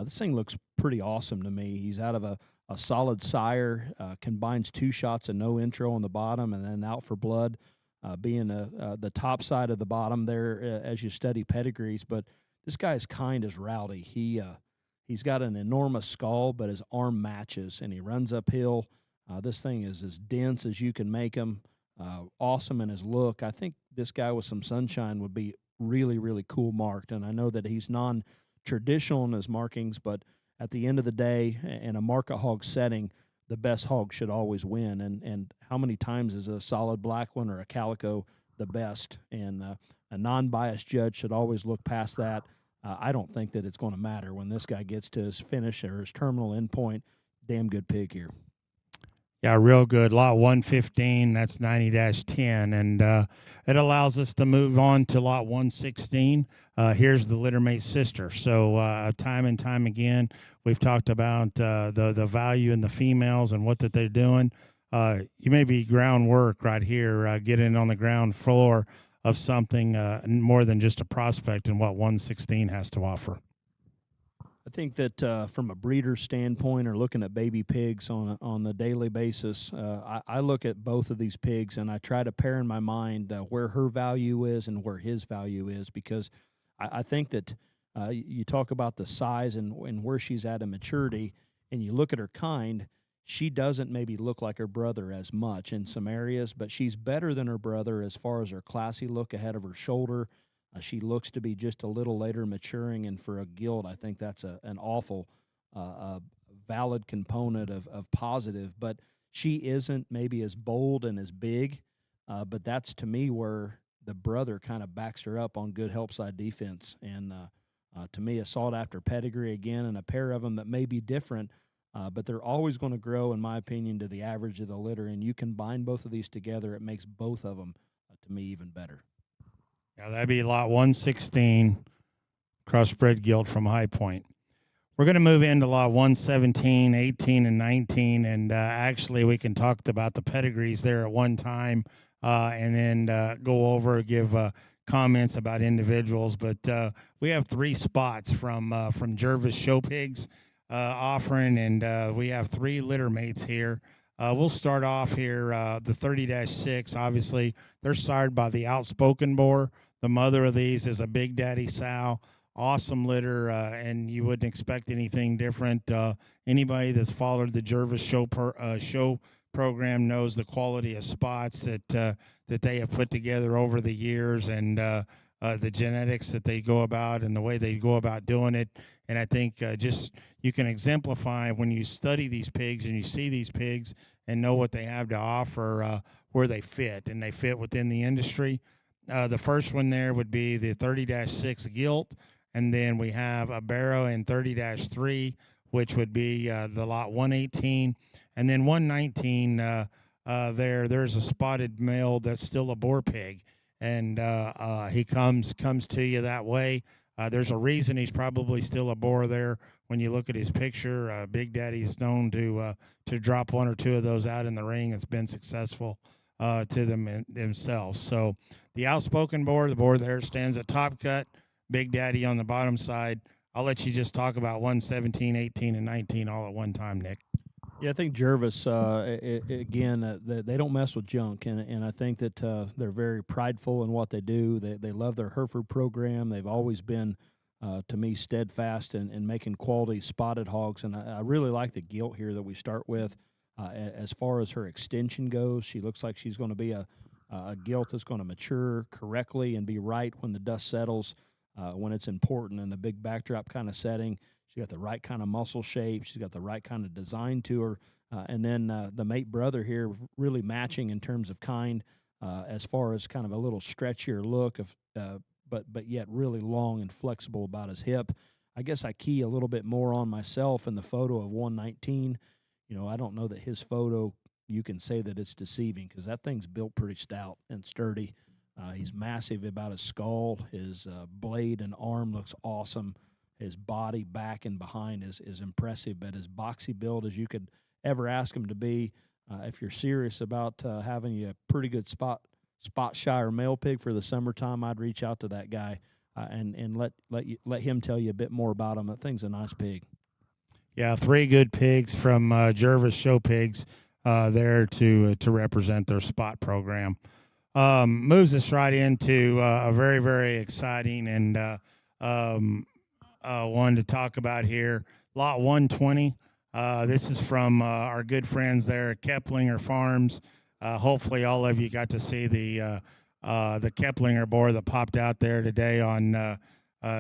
This thing looks pretty awesome to me. He's out of a solid sire, combines 2 shots and no intro on the bottom, and then out for blood being the top side of the bottom there as you study pedigrees. But this guy is kind as rowdy. He's got an enormous skull, but his arm matches, and he runs uphill. This thing is as dense as you can make him. Awesome in his look. I think this guy with some sunshine would be really, really cool marked. And I know that he's non-traditional in his markings, but at the end of the day, in a market hog setting, the best hog should always win. And how many times is a solid black one or a calico the best? And a non-biased judge should always look past that. I don't think that it's going to matter when this guy gets to his finish or his terminal endpoint. Damn good pig here. Yeah, real good. Lot 115, that's 90-10. And it allows us to move on to lot 116. Here's the littermate sister. So time and time again, we've talked about the value in the females and what that they're doing. You may be groundwork right here, getting on the ground floor of something more than just a prospect and what 116 has to offer. I think that from a breeder standpoint, or looking at baby pigs on the daily basis, I look at both of these pigs and I try to pair in my mind where her value is and where his value is, because I think that you talk about the size and where she's at in maturity, and you look at her kind. She doesn't maybe look like her brother as much in some areas, but she's better than her brother as far as her classy look ahead of her shoulder. She looks to be just a little later maturing, and for a gilt, I think that's an awful, valid component of positive. But she isn't maybe as bold and as big, but that's to me where the brother kind of backs her up on good help side defense. And to me, a sought after pedigree again, and a pair of them that may be different, but they're always going to grow, in my opinion, to the average of the litter. And you combine both of these together, it makes both of them, to me, even better. Yeah, that'd be lot 116, crossbred gilt from High Point. We're going to move into lot 117, 18, and 19. And actually, we can talk about the pedigrees there at one time and then go over, give comments about individuals. But we have 3 spots from Jervis Show Pigs offering, and we have 3 litter mates here. We'll start off here. The 30-6, obviously, they're sired by the Outspoken Boar. The mother of these is a Big Daddy sow. Awesome litter, and you wouldn't expect anything different. Anybody that's followed the Jervis show program knows the quality of spots that they have put together over the years, and the genetics that they go about and the way they go about doing it. And I think just you can exemplify when you study these pigs and you see these pigs and know what they have to offer, where they fit, and they fit within the industry. The first one there would be the 30-6 gilt. And then we have a barrow in 30-3, which would be the lot 118. And then 119, there's a spotted male that's still a boar pig. And he comes to you that way. There's a reason he's probably still a boar there. When you look at his picture, Big Daddy's known to drop 1 or 2 of those out in the ring. It's been successful to themselves. So the Outspoken boar, the boar there stands at top cut. Big Daddy on the bottom side. I'll let you just talk about 117, 18, and 19 all at one time, Nick. Yeah, I think Jervis, again, they don't mess with junk, and I think that they're very prideful in what they do. They love their Hereford program. They've always been, to me, steadfast in making quality spotted hogs, and I really like the gilt here that we start with. As far as her extension goes, she looks like she's going to be a gilt that's going to mature correctly and be right when the dust settles, when it's important in the big backdrop kind of setting. She's got the right kind of muscle shape. She's got the right kind of design to her. And then the mate brother here really matching in terms of kind, as far as kind of a little stretchier look of, but yet really long and flexible about his hip. I guess I key a little bit more on myself in the photo of 119. I don't know that his photo, you can say that it's deceiving because that thing's built pretty stout and sturdy. He's massive about his skull. His blade and arm looks awesome. His body, back and behind, is impressive. But as boxy build as you could ever ask him to be, if you're serious about having a pretty good spot shire male pig for the summertime, I'd reach out to that guy and let him tell you a bit more about him. That thing's a nice pig. Yeah, 3 good pigs from Jervis Show Pigs there to represent their spot program. Moves us right into a very, very exciting and one to talk about here. Lot 120. This is from our good friends there at Keplinger Farms. Hopefully, all of you got to see the Keplinger boar that popped out there today on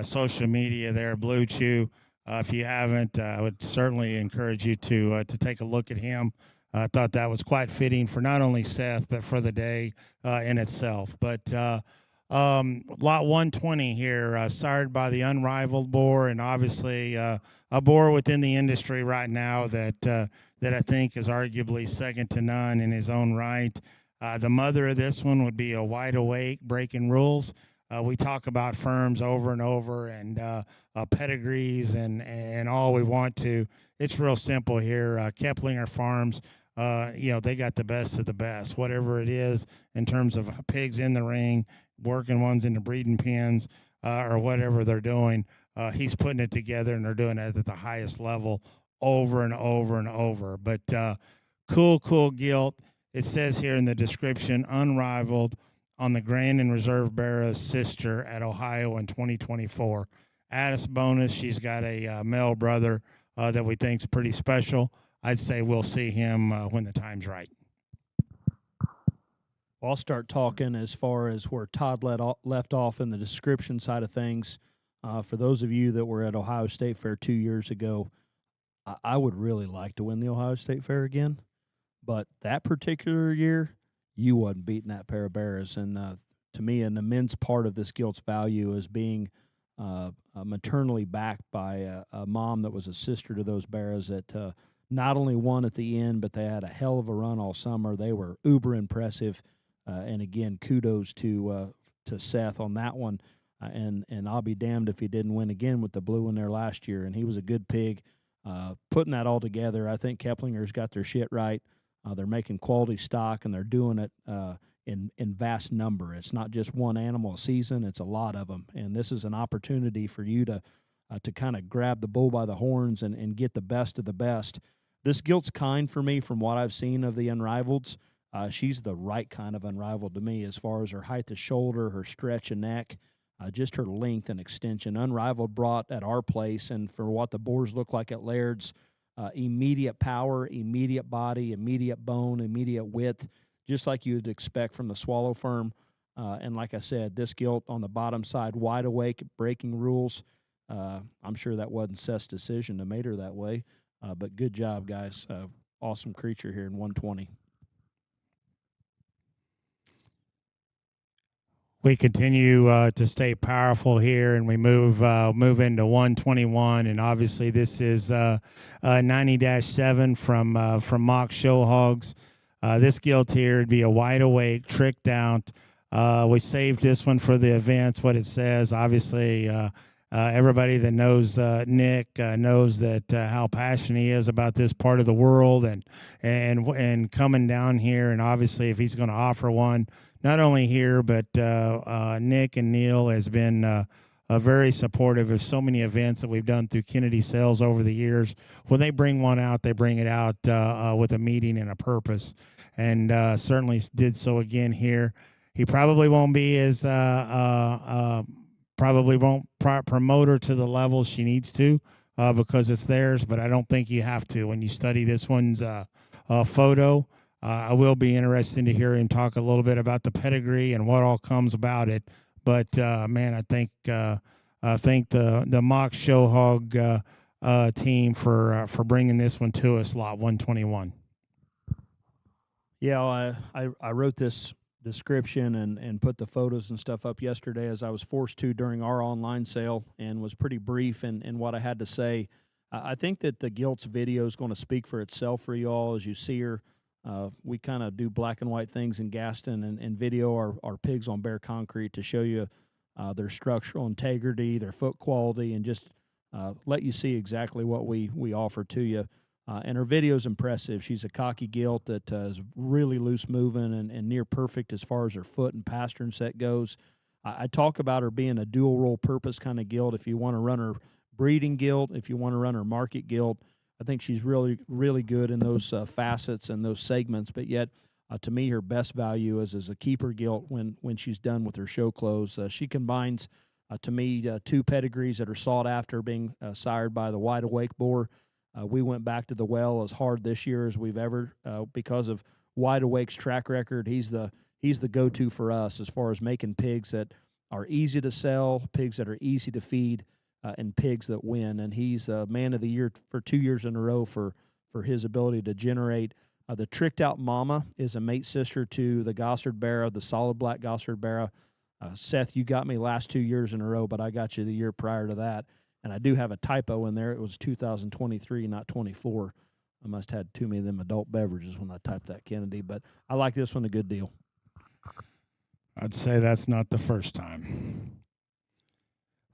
social media there, Blue Chew. If you haven't, I would certainly encourage you to take a look at him. I thought that was quite fitting for not only Seth, but for the day in itself. But lot 120 here, sired by the Unrivaled boar, and obviously a boar within the industry right now that I think is arguably second to none in his own right. The mother of this one would be a Wide Awake, breaking rules. We talk about firms over and over, and pedigrees and all we want to. It's real simple here. Keplinger Farms, they got the best of the best, whatever it is in terms of pigs in the ring, working ones into breeding pens, or whatever they're doing. He's putting it together, and they're doing it at the highest level over and over and over. But cool gilt. It says here in the description, unrivaled on the Grand and Reserve Barra's sister at Ohio in 2024. Addis bonus, she's got a male brother that we think's pretty special. I'd say we'll see him when the time's right. I'll start talking as far as where Todd left off in the description side of things. For those of you that were at Ohio State Fair 2 years ago, I would really like to win the Ohio State Fair again. But that particular year, you wasn't beating that pair of bears. And to me, an immense part of this gilt's value is being maternally backed by a mom that was a sister to those bears that not only won at the end, but they had a hell of a run all summer. They were uber impressive. And again, kudos to Seth on that one. And I'll be damned if he didn't win again with the blue one there last year. And he was a good pig. Putting that all together, I think Keplinger's got their shit right. They're making quality stock, and they're doing it in vast number. It's not just one animal a season; it's a lot of them. And this is an opportunity for you to kind of grab the bull by the horns and get the best of the best. This gilt's kind for me, from what I've seen of the Unrivaleds. She's the right kind of Unrivaled to me, as far as her height of shoulder, her stretch of neck, just her length and extension. Unrivaled brought at our place, and for what the boars look like at Laird's, immediate power, immediate body, immediate bone, immediate width, just like you would expect from the Swallow firm. And like I said, this gilt on the bottom side, Wide Awake, breaking rules. I'm sure that wasn't Seth's decision to mate her that way, but good job, guys. Awesome creature here in 120. We continue to stay powerful here, and we move into 121, and obviously this is 90-7 from Mock Show Hogs. This gilt here would be a Wide Awake, tricked out. We saved this one for the events. What it says, obviously, everybody that knows Nick knows that how passionate he is about this part of the world, and coming down here, and obviously if he's going to offer one. Not only here, but Nick and Neil has been very supportive of so many events that we've done through Kennedy Sales over the years. When they bring one out, they bring it out with a meaning and a purpose, and certainly did so again here. He probably won't be as probably won't promote her to the level she needs to because it's theirs, but I don't think you have to when you study this one's photo. I will be interested to hear him talk a little bit about the pedigree and what all comes about it. But man, I thank the Mock Show Hog team for bringing this one to us, lot 121. Yeah, I wrote this description and put the photos and stuff up yesterday as I was forced to during our online sale, and was pretty brief in what I had to say. I think that the Gilt's video is going to speak for itself for you all as you see her. We kind of do black and white things in Gaston and video our pigs on bare concrete to show you their structural integrity, their foot quality, and just let you see exactly what we offer to you. And her video is impressive. She's a cocky gilt that is really loose moving and near perfect as far as her foot and pastern set goes. I talk about her being a dual role purpose kind of gilt. If you want to run her breeding gilt, if you want to run her market gilt, I think she's really good in those facets and those segments. But yet, to me, her best value is as a keeper gilt when she's done with her show clothes. She combines, to me, two pedigrees that are sought after, being sired by the Wide Awake boar. We went back to the well as hard this year as we've ever because of Wide Awake's track record. He's the go-to for us as far as making pigs that are easy to sell, pigs that are easy to feed, and pigs that win. And he's man of the year for 2 years in a row for his ability to generate. The tricked out mama is a mate sister to the Gossard Barra, the solid black Gossard Barra. Seth, you got me last 2 years in a row, but I got you the year prior to that. And I do have a typo in there. It was 2023, not 24. I must have had too many of them adult beverages when I typed that, Kennedy. But I like this one a good deal. I'd say that's not the first time.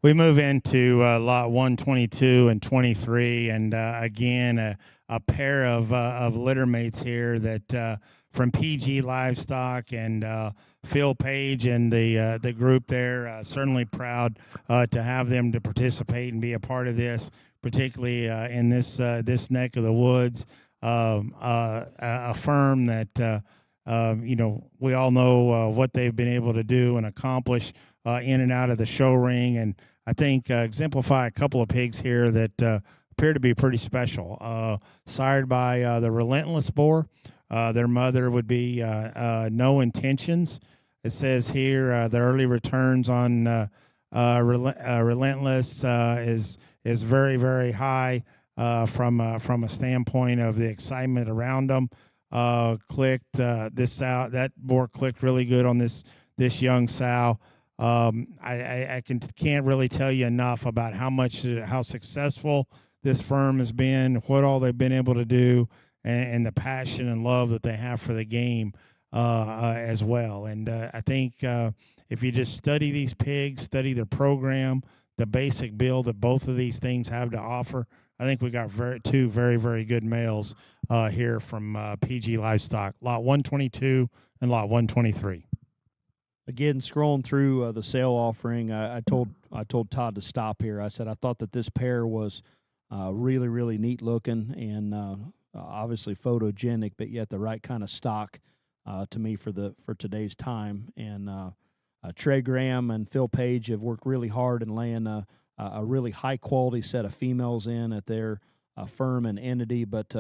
We move into lot 122 and 23, and again, a pair of litter mates here that from PG Livestock and Phil Page and the group there. Certainly proud to have them to participate and be a part of this, particularly in this neck of the woods. A firm that we all know what they've been able to do and accomplish in and out of the show ring, and I think exemplify a couple of pigs here that appear to be pretty special. Sired by the Relentless boar. Their mother would be No Intentions. It says here the early returns on Relentless is very, very high from a standpoint of the excitement around them. Clicked this out. That boar clicked really good on this young sow. I can't really tell you enough about how successful this firm has been, what all they've been able to do, and the passion and love that they have for the game as well. And I think if you just study these pigs, study their program, the basic build that both of these things have to offer, I think we got two very, very good males here from PG Livestock, lot 122 and lot 123. Again, scrolling through the sale offering, I told Todd to stop here. I said I thought that this pair was really neat looking and obviously photogenic, but yet the right kind of stock to me for today's time. And Trey Graham and Phil Page have worked really hard in laying a really high quality set of females in at their firm and entity, but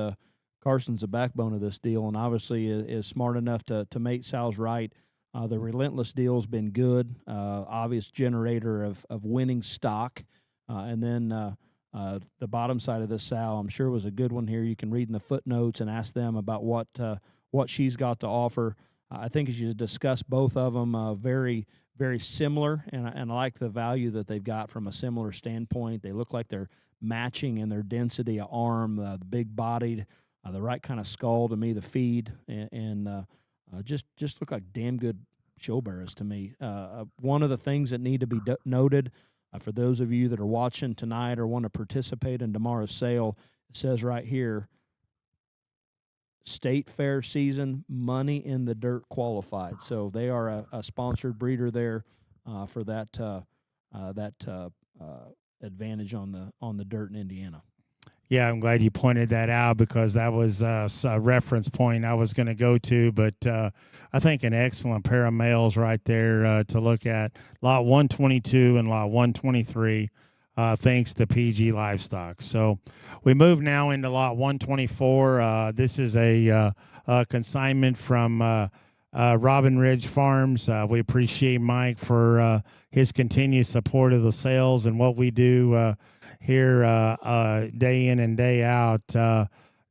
Carson's the backbone of this deal, and obviously is smart enough to mate sows right. The Relentless deal has been good, obvious generator of winning stock. And then the bottom side of this sow, I'm sure, was a good one here. You can read in the footnotes and ask them about what she's got to offer. I think as you discuss both of them, very, very similar, and I like the value that they've got from a similar standpoint. They look like they're matching in their density of arm, the big-bodied, the right kind of skull to me, the feed, and just look like damn good show bearers to me. One of the things that need to be noted for those of you that are watching tonight or want to participate in tomorrow's sale, it says right here, State Fair season, money in the dirt qualified. So they are a sponsored breeder there for that advantage on the dirt in Indiana. Yeah, I'm glad you pointed that out because that was a reference point I was going to go to. But I think an excellent pair of males right there to look at. Lot 122 and lot 123, thanks to PG Livestock. So we move now into lot 124. This is a consignment from Robin Ridge Farms. We appreciate Mike for his continued support of the sales and what we do here day in and day out.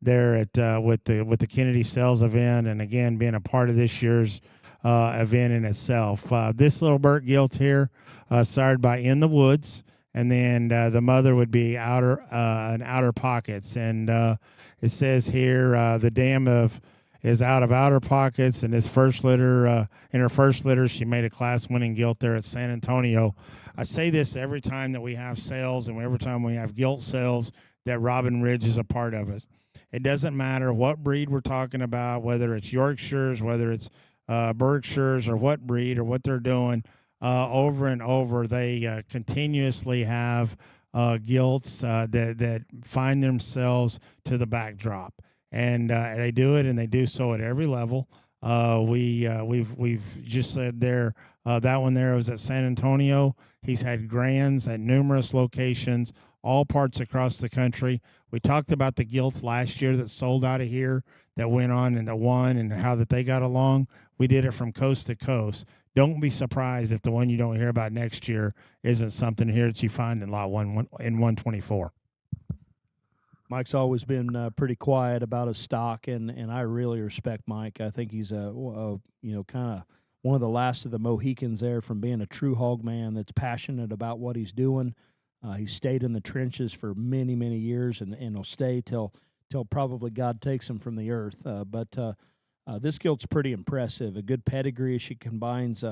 there at with the Kennedy Sales event, and again being a part of this year's event in itself. This little Burt gilt here, sired by In the Woods, and then the mother would be outer pockets, and it says here the dam is out of outer pockets, and his first litter in her first litter she made a class-winning gilt there at San Antonio. I say this every time that we have sales and every time we have gilt sales that Robin Ridge is a part of us. It doesn't matter what breed we're talking about, whether it's Yorkshires, whether it's Berkshires, or what breed or what they're doing. Over and over, they continuously have gilts that find themselves to the backdrop, and they do it, and they do so at every level. We've just said there that one there was at San Antonio. He's had grands at numerous locations, all parts across the country. We talked about the gilts last year that sold out of here, that went on and that won, and how that they got along. We did it from coast to coast. Don't be surprised if the one you don't hear about next year isn't something here that you find in lot one in 124. Mike's always been pretty quiet about his stock, and I really respect Mike. I think he's kind of one of the last of the Mohicans there, from being a true hog man that's passionate about what he's doing. He stayed in the trenches for many, many years, and he'll stay till probably God takes him from the earth. But this gilt's pretty impressive. A good pedigree. She combines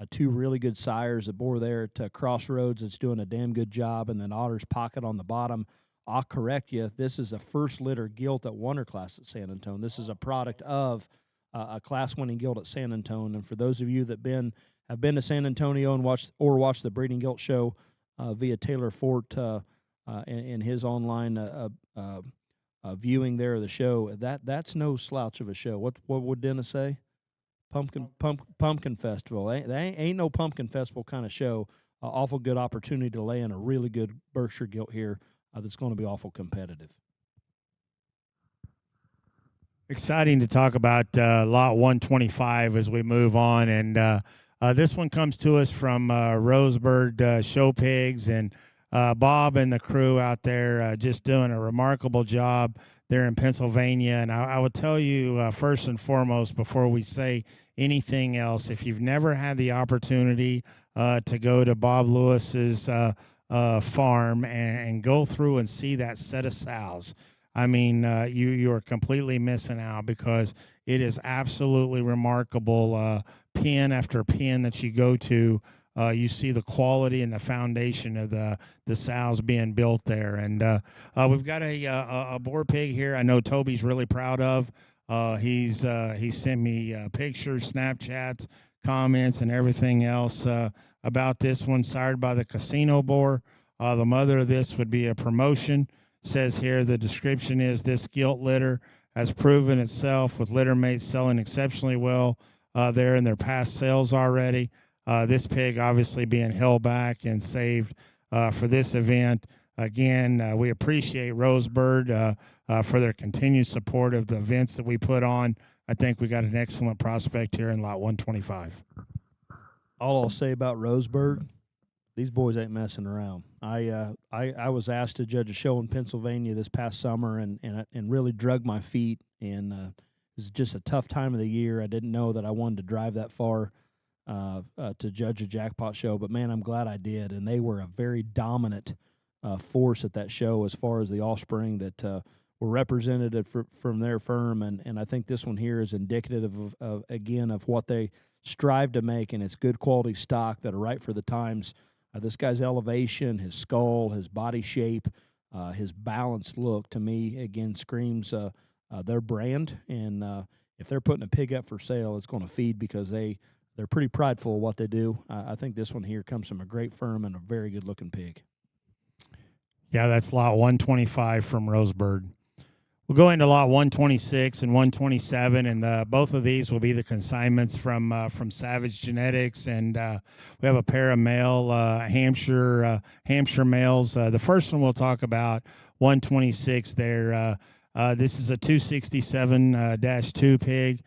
two really good sires. The boar there at Crossroads that's doing a damn good job, and then Otter's Pocket on the bottom. I'll correct you. This is a first litter gilt at Wonder Class at San Antonio. This is a product of a class-winning gilt at San Antonio. And for those of you that have been to San Antonio and watched the Breeding Gilt Show via Taylor Fort in his online viewing there of the show, that's no slouch of a show. What would Dennis say? Pumpkin Festival. Ain't no Pumpkin Festival kind of show. Awful good opportunity to lay in a really good Berkshire gilt here. That's going to be awful competitive. Exciting to talk about lot 125 as we move on, and this one comes to us from Rosebird Show Pigs, and Bob and the crew out there just doing a remarkable job there in Pennsylvania. And I will tell you first and foremost, before we say anything else, if you've never had the opportunity to go to Bob Lewis's farm and go through and see that set of sows, I mean, you are completely missing out, because it is absolutely remarkable. Pen after pen that you go to, you see the quality and the foundation of the sows being built there. And we've got a boar pig here I know Toby's really proud of. He sent me pictures, Snapchats, comments, and everything else about this one, sired by the Casino boar. The mother of this would be a promotion. Says here the description is, this gilt litter has proven itself with litter mates selling exceptionally well there in their past sales already. This pig obviously being held back and saved for this event. Again, we appreciate Rosebird for their continued support of the events that we put on. I think we got an excellent prospect here in lot 125. All I'll say about Rosebird, these boys ain't messing around. I was asked to judge a show in Pennsylvania this past summer, and really drug my feet, and it was just a tough time of the year. I didn't know that I wanted to drive that far to judge a jackpot show, but man, I'm glad I did. And they were a very dominant force at that show as far as the offspring that were represented from their firm, and I think this one here is indicative of again of what they strive to make, and it's good quality stock that are right for the times. This guy's elevation, his skull, his body shape, his balanced look, to me, again, screams their brand. And if they're putting a pig up for sale, it's going to feed, because they're pretty prideful of what they do. I think this one here comes from a great firm and a very good-looking pig. Yeah, that's lot 125 from Rosebird. We'll go into lot 126 and 127, and both of these will be the consignments from Savage Genetics, and we have a pair of male Hampshire males. The first one we'll talk about, 126 there. This is a 267-2 pig.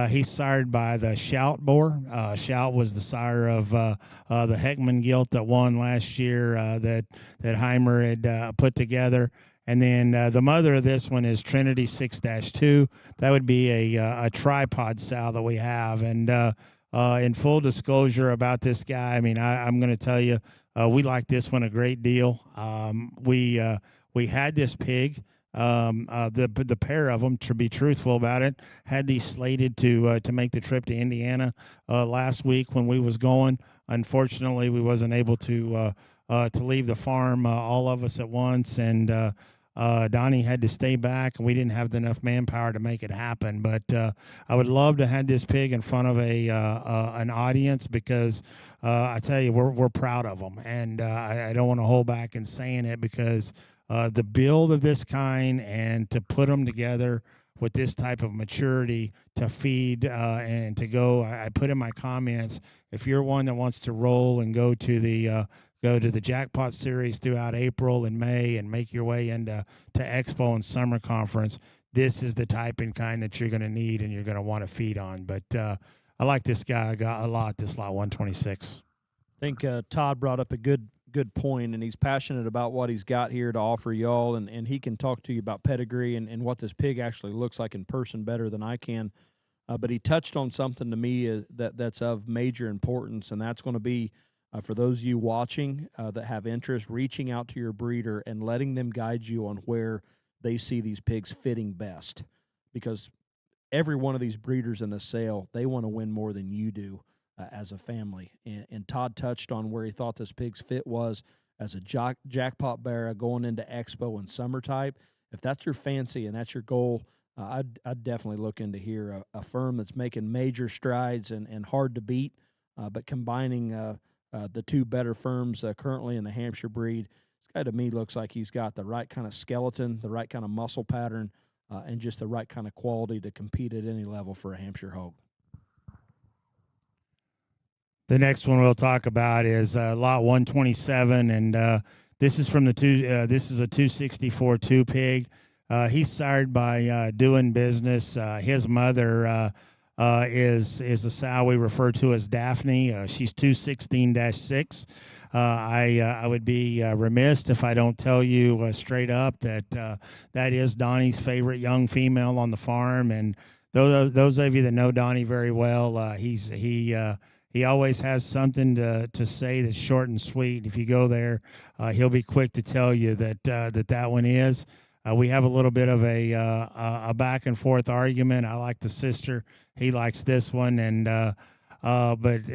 He's sired by the Shout boar. Shout was the sire of the Heckman gilt that won last year that Heimer had put together. And then the mother of this one is Trinity 6-2. That would be a tripod sow that we have. And in full disclosure about this guy, I mean, I'm going to tell you, we like this one a great deal. We had this pig. The pair of them, to be truthful about it, had these slated to make the trip to Indiana last week when we was going. Unfortunately, we wasn't able to leave the farm, all of us at once, and Donnie had to stay back, and we didn't have enough manpower to make it happen. But I would love to have this pig in front of an audience because I tell you, we're proud of them, and I don't want to hold back in saying it because the build of this kind and to put them together with this type of maturity to feed and to go. I put in my comments, if you're one that wants to roll and go to the jackpot series throughout April and May and make your way into Expo and Summer Conference, this is the type and kind that you're going to need and you're going to want to feed on. But I like this guy. I got a lot, this lot 126. I think Todd brought up a good point, and he's passionate about what he's got here to offer y'all, and he can talk to you about pedigree and what this pig actually looks like in person better than I can. But he touched on something to me that's of major importance, and that's going to be for those of you watching that have interest, reaching out to your breeder and letting them guide you on where they see these pigs fitting best. Because every one of these breeders in a sale, they want to win more than you do as a family. And Todd touched on where he thought this pig's fit was as a jackpot bearer going into Expo and summer type. If that's your fancy and that's your goal, I'd definitely look into here a firm that's making major strides and hard to beat, but combining the two better firms currently in the Hampshire breed. This guy to me looks like he's got the right kind of skeleton, the right kind of muscle pattern, and just the right kind of quality to compete at any level for a Hampshire hog. The next one we'll talk about is lot 127, and this is from the two. This is a 264 two pig. He's sired by doing business. His mother is a sow we refer to as Daphne. She's 216-6. I would be remiss if I don't tell you straight up that that is Donnie's favorite young female on the farm. And those of you that know Donnie very well, he always has something to say that's short and sweet. If you go there, he'll be quick to tell you that one is. We have a little bit of a back and forth argument. I like the sister. He likes this one, and but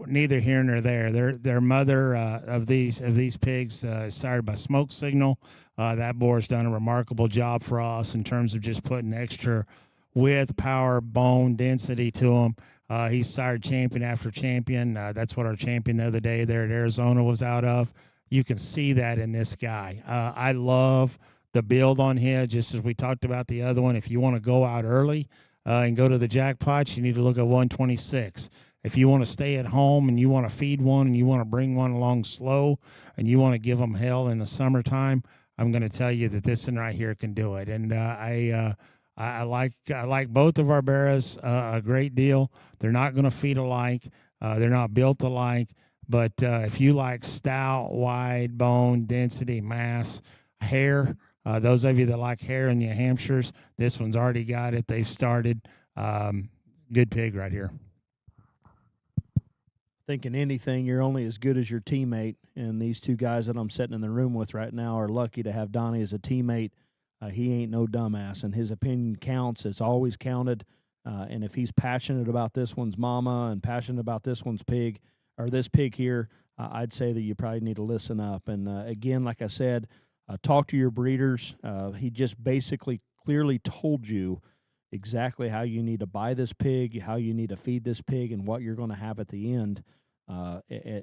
neither here nor there. Their mother of these pigs is sired by Smoke Signal. That boar's done a remarkable job for us in terms of just putting extra width, power, bone density to them. He's sired champion after champion. That's what our champion the other day there at Arizona was out of. You can see that in this guy. I love the build on him, just as we talked about the other one. If you want to go out early and go to the jackpots, you need to look at 126. If you want to stay at home and you want to feed one and you want to bring one along slow and you want to give them hell in the summertime, I'm going to tell you that this one right here can do it. And I like both of our bears a great deal. They're not going to feed alike. They're not built alike. But if you like stout, wide, bone, density, mass, hair, those of you that like hair in your Hampshires, this one's already got it. They've started. Good pig right here. Thinking anything, you're only as good as your teammate. And these two guys that I'm sitting in the room with right now are lucky to have Donnie as a teammate. He ain't no dumbass, and his opinion counts. It's always counted. And if he's passionate about this one's mama and passionate about this one's pig, or this pig here, I'd say that you probably need to listen up. And again, like I said, talk to your breeders. He just basically clearly told you exactly how you need to buy this pig, how you need to feed this pig, and what you're going to have at the end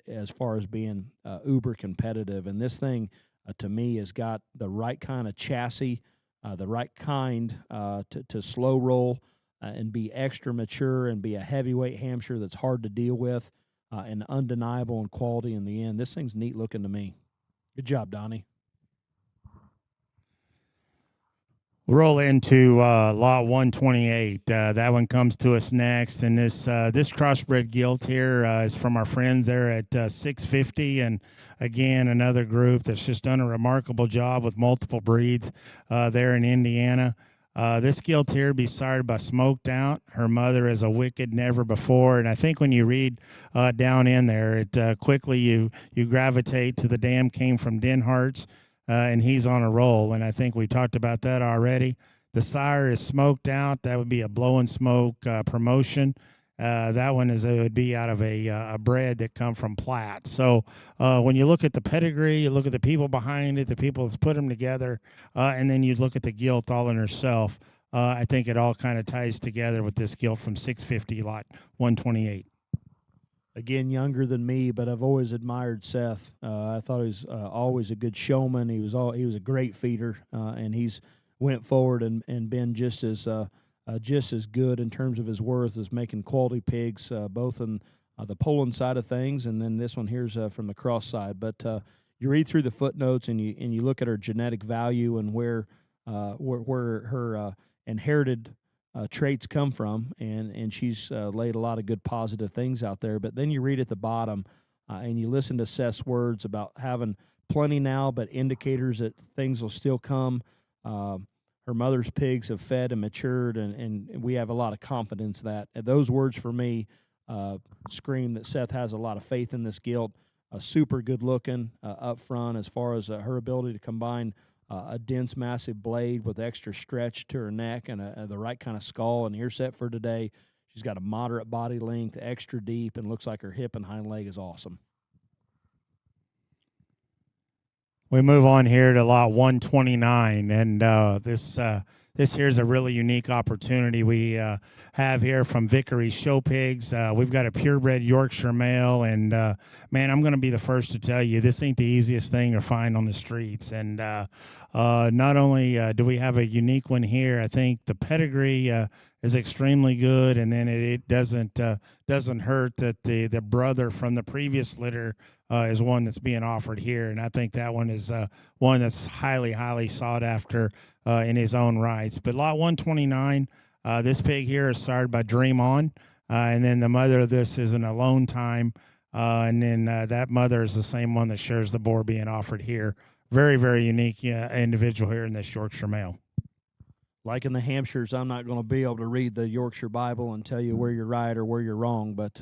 as far as being uber competitive. And this thing, to me, has got the right kind of chassis, the right kind to slow roll and be extra mature and be a heavyweight Hampshire that's hard to deal with and undeniable in quality in the end. This thing's neat looking to me. Good job, Donnie. We'll roll into lot 128. That one comes to us next, and this crossbred gilt here is from our friends there at 650, and again another group that's just done a remarkable job with multiple breeds there in Indiana. This gilt here be sired by Smoked Out. Her mother is a wicked never before, and I think when you read down in there, it quickly you gravitate to the dam came from Denhart's. And he's on a roll. And I think we talked about that already. The sire is Smoked Out. That would be a blow and smoke promotion. That one is it would be out of a bred that come from Platt. So when you look at the pedigree, you look at the people behind it, the people that's put them together, and then you look at the gilt all in herself. I think it all kind of ties together with this gilt from 650 lot 128. Again, younger than me, but I've always admired Seth. I thought he was always a good showman. He was a great feeder, and he's went forward and been just as good in terms of his worth as making quality pigs, both in the Poland side of things, and then this one here's from the cross side. But you read through the footnotes and you look at her genetic value and where her inherited traits come from, and she's laid a lot of good positive things out there. But then you read at the bottom, and you listen to Seth's words about having plenty now, but indicators that things will still come. Her mother's pigs have fed and matured, and we have a lot of confidence that. And those words for me scream that Seth has a lot of faith in this gilt. Super good looking up front as far as her ability to combine a dense, massive blade with extra stretch to her neck and the right kind of skull and ear set for today. She's got a moderate body length, extra deep, and looks like her hip and hind leg is awesome. We move on here to lot 129, and this here is a really unique opportunity we have here from Vickery's Show Pigs. We've got a purebred Yorkshire male, and man, I'm going to be the first to tell you this ain't the easiest thing to find on the streets. And not only do we have a unique one here, I think the pedigree is extremely good, and then it doesn't hurt that the brother from the previous litter is one that's being offered here, and I think that one is one that's highly sought after in his own rights. But lot 129, this pig here is sired by Dream On, and then the mother of this is an Alone Time, and then that mother is the same one that shares the boar being offered here. Very unique individual here in this Yorkshire male. Like in the Hampshires, I'm not going to be able to read the Yorkshire Bible and tell you where you're right or where you're wrong, but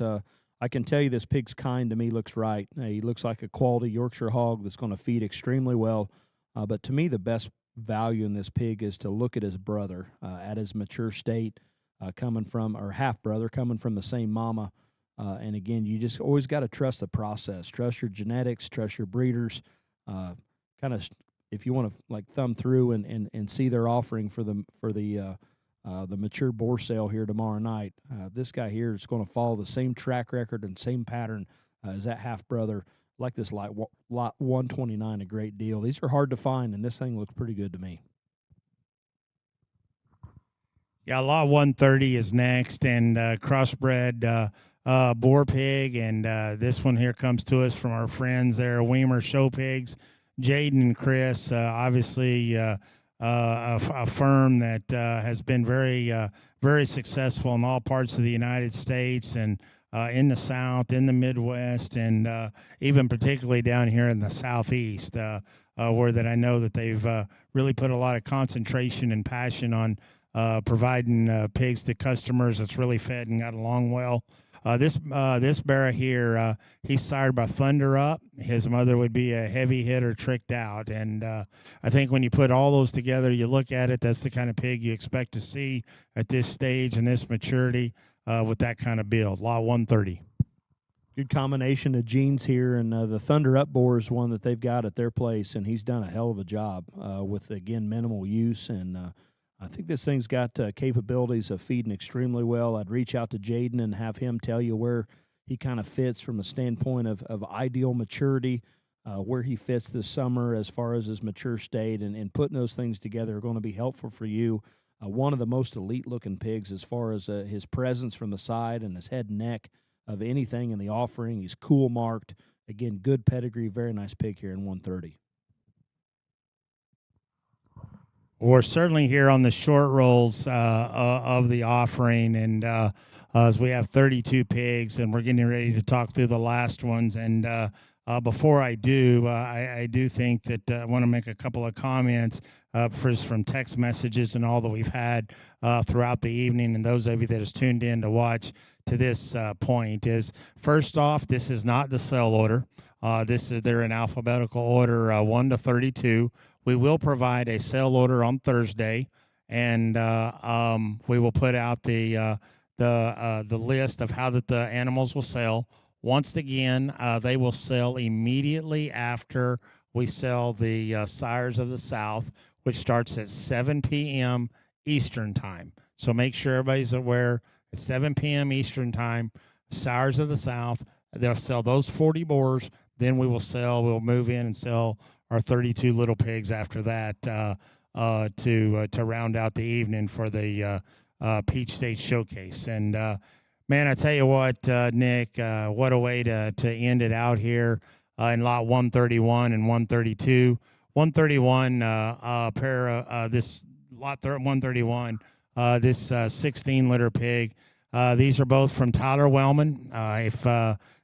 I can tell you this pig's kind to me looks right. He looks like a quality Yorkshire hog that's going to feed extremely well. But to me, the best value in this pig is to look at his brother at his mature state, coming from, or half brother, coming from the same mama. And again, you just always got to trust the process, trust your genetics, trust your breeders. Kind of, if you want to like thumb through and see their offering for the mature boar sale here tomorrow night. This guy here is going to follow the same track record and same pattern as that half brother. Like this lot 129 a great deal. These are hard to find, and this thing looks pretty good to me. Yeah, lot 130 is next, and crossbred boar pig, and this one here comes to us from our friends there, Weimer Show Pigs, Jaden and Chris. Obviously, a firm that has been very successful in all parts of the United States and in the South, in the Midwest, and even particularly down here in the Southeast, where that I know that they've really put a lot of concentration and passion on providing pigs to customers that's really fed and got along well. This barra here, he's sired by Thunder Up. His mother would be a heavy hitter, Tricked Out, and I think when you put all those together, you look at it. That's the kind of pig you expect to see at this stage and this maturity with that kind of build. Lot 130. Good combination of genes here, and the Thunder Up boar is one that they've got at their place, and he's done a hell of a job with again minimal use and. I think this thing's got capabilities of feeding extremely well. I'd reach out to Jaden and have him tell you where he kind of fits from a standpoint of ideal maturity, where he fits this summer as far as his mature state, and putting those things together are going to be helpful for you. One of the most elite-looking pigs as far as his presence from the side and his head and neck of anything in the offering. He's cool marked. Again, good pedigree, very nice pig here in 130. We're certainly here on the short rolls of the offering, and as we have 32 pigs, and we're getting ready to talk through the last ones. And before I do, I do think that I want to make a couple of comments first from text messages and all that we've had throughout the evening, and those of you that has tuned in to watch to this point is first off, this is not the sell order. This is they're in alphabetical order 1 to 32. We will provide a sale order on Thursday, and we will put out the list of how that the animals will sell. Once again, they will sell immediately after we sell the Sires of the South, which starts at 7 p.m. Eastern time. So make sure everybody's aware at 7 p.m. Eastern time, Sires of the South. They'll sell those 40 boars. Then we'll move in and sell our 32 little pigs after that to round out the evening for the Peach State Showcase. And man, I tell you what, Nick, what a way to end it out here in lot 131 and 132. 131 this lot 131 this 16 litter pig. These are both from Tyler Wellman.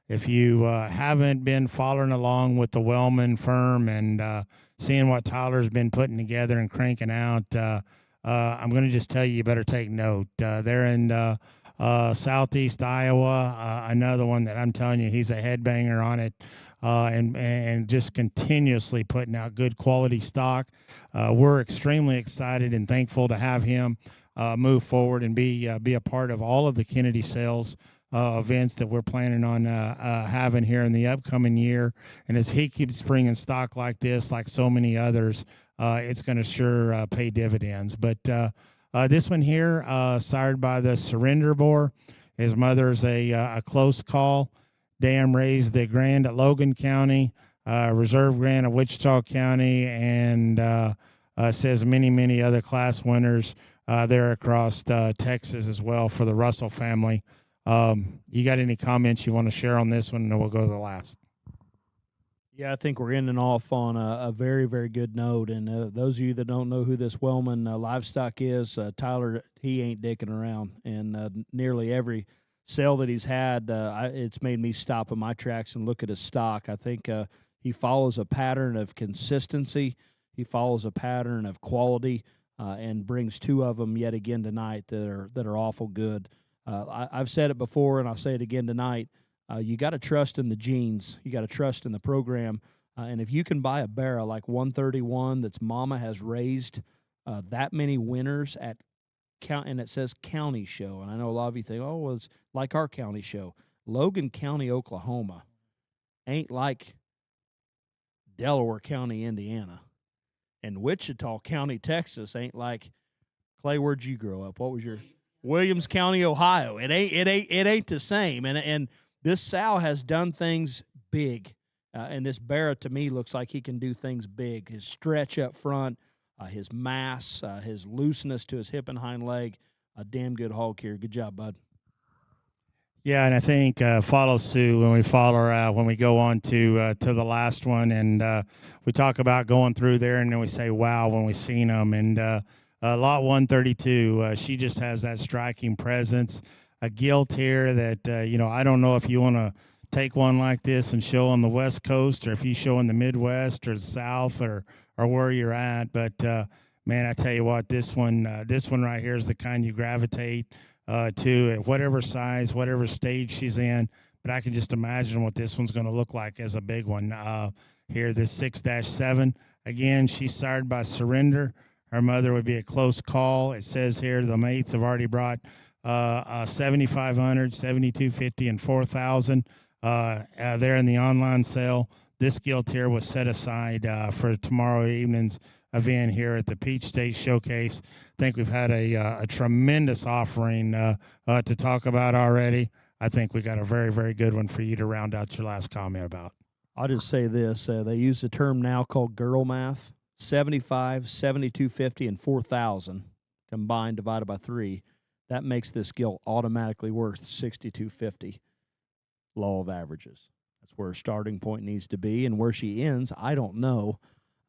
If you haven't been following along with the Wellman firm and seeing what Tyler's been putting together and cranking out, I'm going to just tell you better take note. They're in southeast Iowa. Another one that I'm telling you, he's a headbanger on it, and just continuously putting out good quality stock. We're extremely excited and thankful to have him move forward and be a part of all of the Kennedy sales events that we're planning on having here in the upcoming year. And as he keeps bringing stock like this, like so many others, it's going to sure pay dividends. But this one here, sired by the Surrender Boar. His mother's a close call. Dam raised the Grand at Logan County, Reserve Grand at Wichita County, and says many other class winners there across Texas as well for the Russell family. You got any comments you want to share on this one, and then we'll go to the last. Yeah, I think we're ending off on a very, very good note. And those of you that don't know who this Wellman livestock is, Tyler, he ain't dicking around. And nearly every sale that he's had, it's made me stop in my tracks and look at his stock. I think he follows a pattern of consistency. He follows a pattern of quality, and brings two of them yet again tonight that are awful good. I've said it before, and I'll say it again tonight. You got to trust in the genes. You got to trust in the program. And if you can buy a barrel like 131 that's mama has raised that many winners at count, and it says county show. And I know a lot of you think, oh, well, it's like our county show. Logan County, Oklahoma ain't like Delaware County, Indiana. And Wichita County, Texas ain't like, Clay, where'd you grow up? What was your Williams County, Ohio? It ain't the same. And this sow has done things big, and this Barrett to me looks like he can do things big. His stretch up front, his mass, his looseness to his hip and hind leg, a damn good hog here. Good job, bud. Yeah, and I think follow suit when we follow when we go on to the last one, and we talk about going through there, and then we say wow when we seen them. And lot 132, she just has that striking presence, a gilt here that I don't know if you want to take one like this and show on the West Coast, or if you show in the Midwest or the South, or where you're at, but man, I tell you what, this one right here is the kind you gravitate to at whatever size, whatever stage she's in. But I can just imagine what this one's going to look like as a big one. Here, this 6-7. Again, she's sired by Surrender. Her mother would be a close call. It says here the mates have already brought 7,500, 7,250, and 4,000 there in the online sale. This gilt here was set aside for tomorrow evening's event here at the Peach State Showcase. I think we've had a tremendous offering to talk about already. I think we got a very, very good one for you to round out your last comment about. I'll just say this. They use a term now called girl math. 75, 7,250, and 4,000 combined divided by 3. That makes this gilt automatically worth 6,250. Law of averages. That's where her starting point needs to be, and where she ends, I don't know.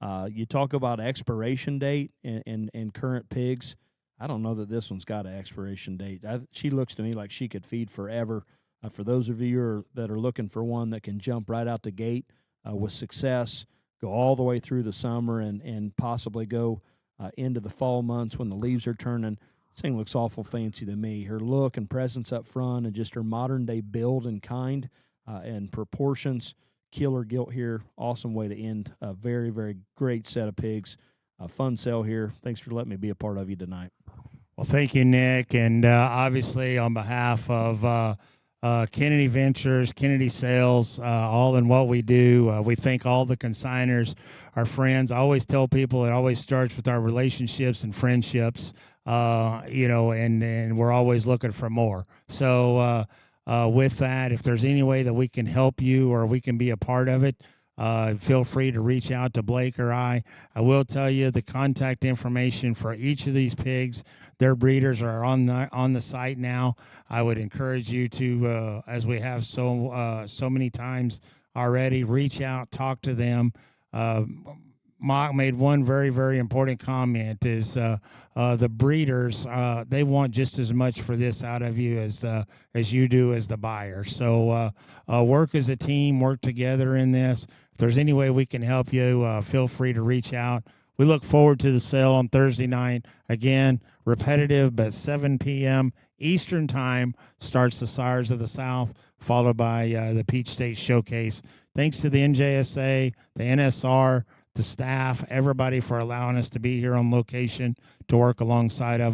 You talk about expiration date and current pigs. I don't know that this one's got an expiration date. She looks to me like she could feed forever. For those of you that are looking for one that can jump right out the gate with success, go all the way through the summer and possibly go into the fall months when the leaves are turning. This thing looks awful fancy to me. Her look and presence up front and just her modern day build and kind and proportions, killer gilt here. Awesome way to end a very, very great set of pigs. A fun sale here. Thanks for letting me be a part of you tonight. Well, thank you, Nick. And obviously, on behalf of Kennedy Ventures, Kennedy Sales, all in what we do, we thank all the consigners, our friends. I always tell people it always starts with our relationships and friendships, and we're always looking for more. So, with that, if there's any way that we can help you or we can be a part of it, feel free to reach out to Blake or I. I will tell you the contact information for each of these pigs. Their breeders are on the site now. I would encourage you to, as we have so many times already, reach out, talk to them. Mock made one very, very important comment: is the breeders they want just as much for this out of you as you do as the buyer. So work as a team, work together in this. If there's any way we can help you, feel free to reach out. We look forward to the sale on Thursday night. Again, repetitive, but 7 p.m. Eastern Time starts the Sires of the South, followed by the Peach State Showcase. Thanks to the NJSA, the NSR, the staff, everybody for allowing us to be here on location to work alongside of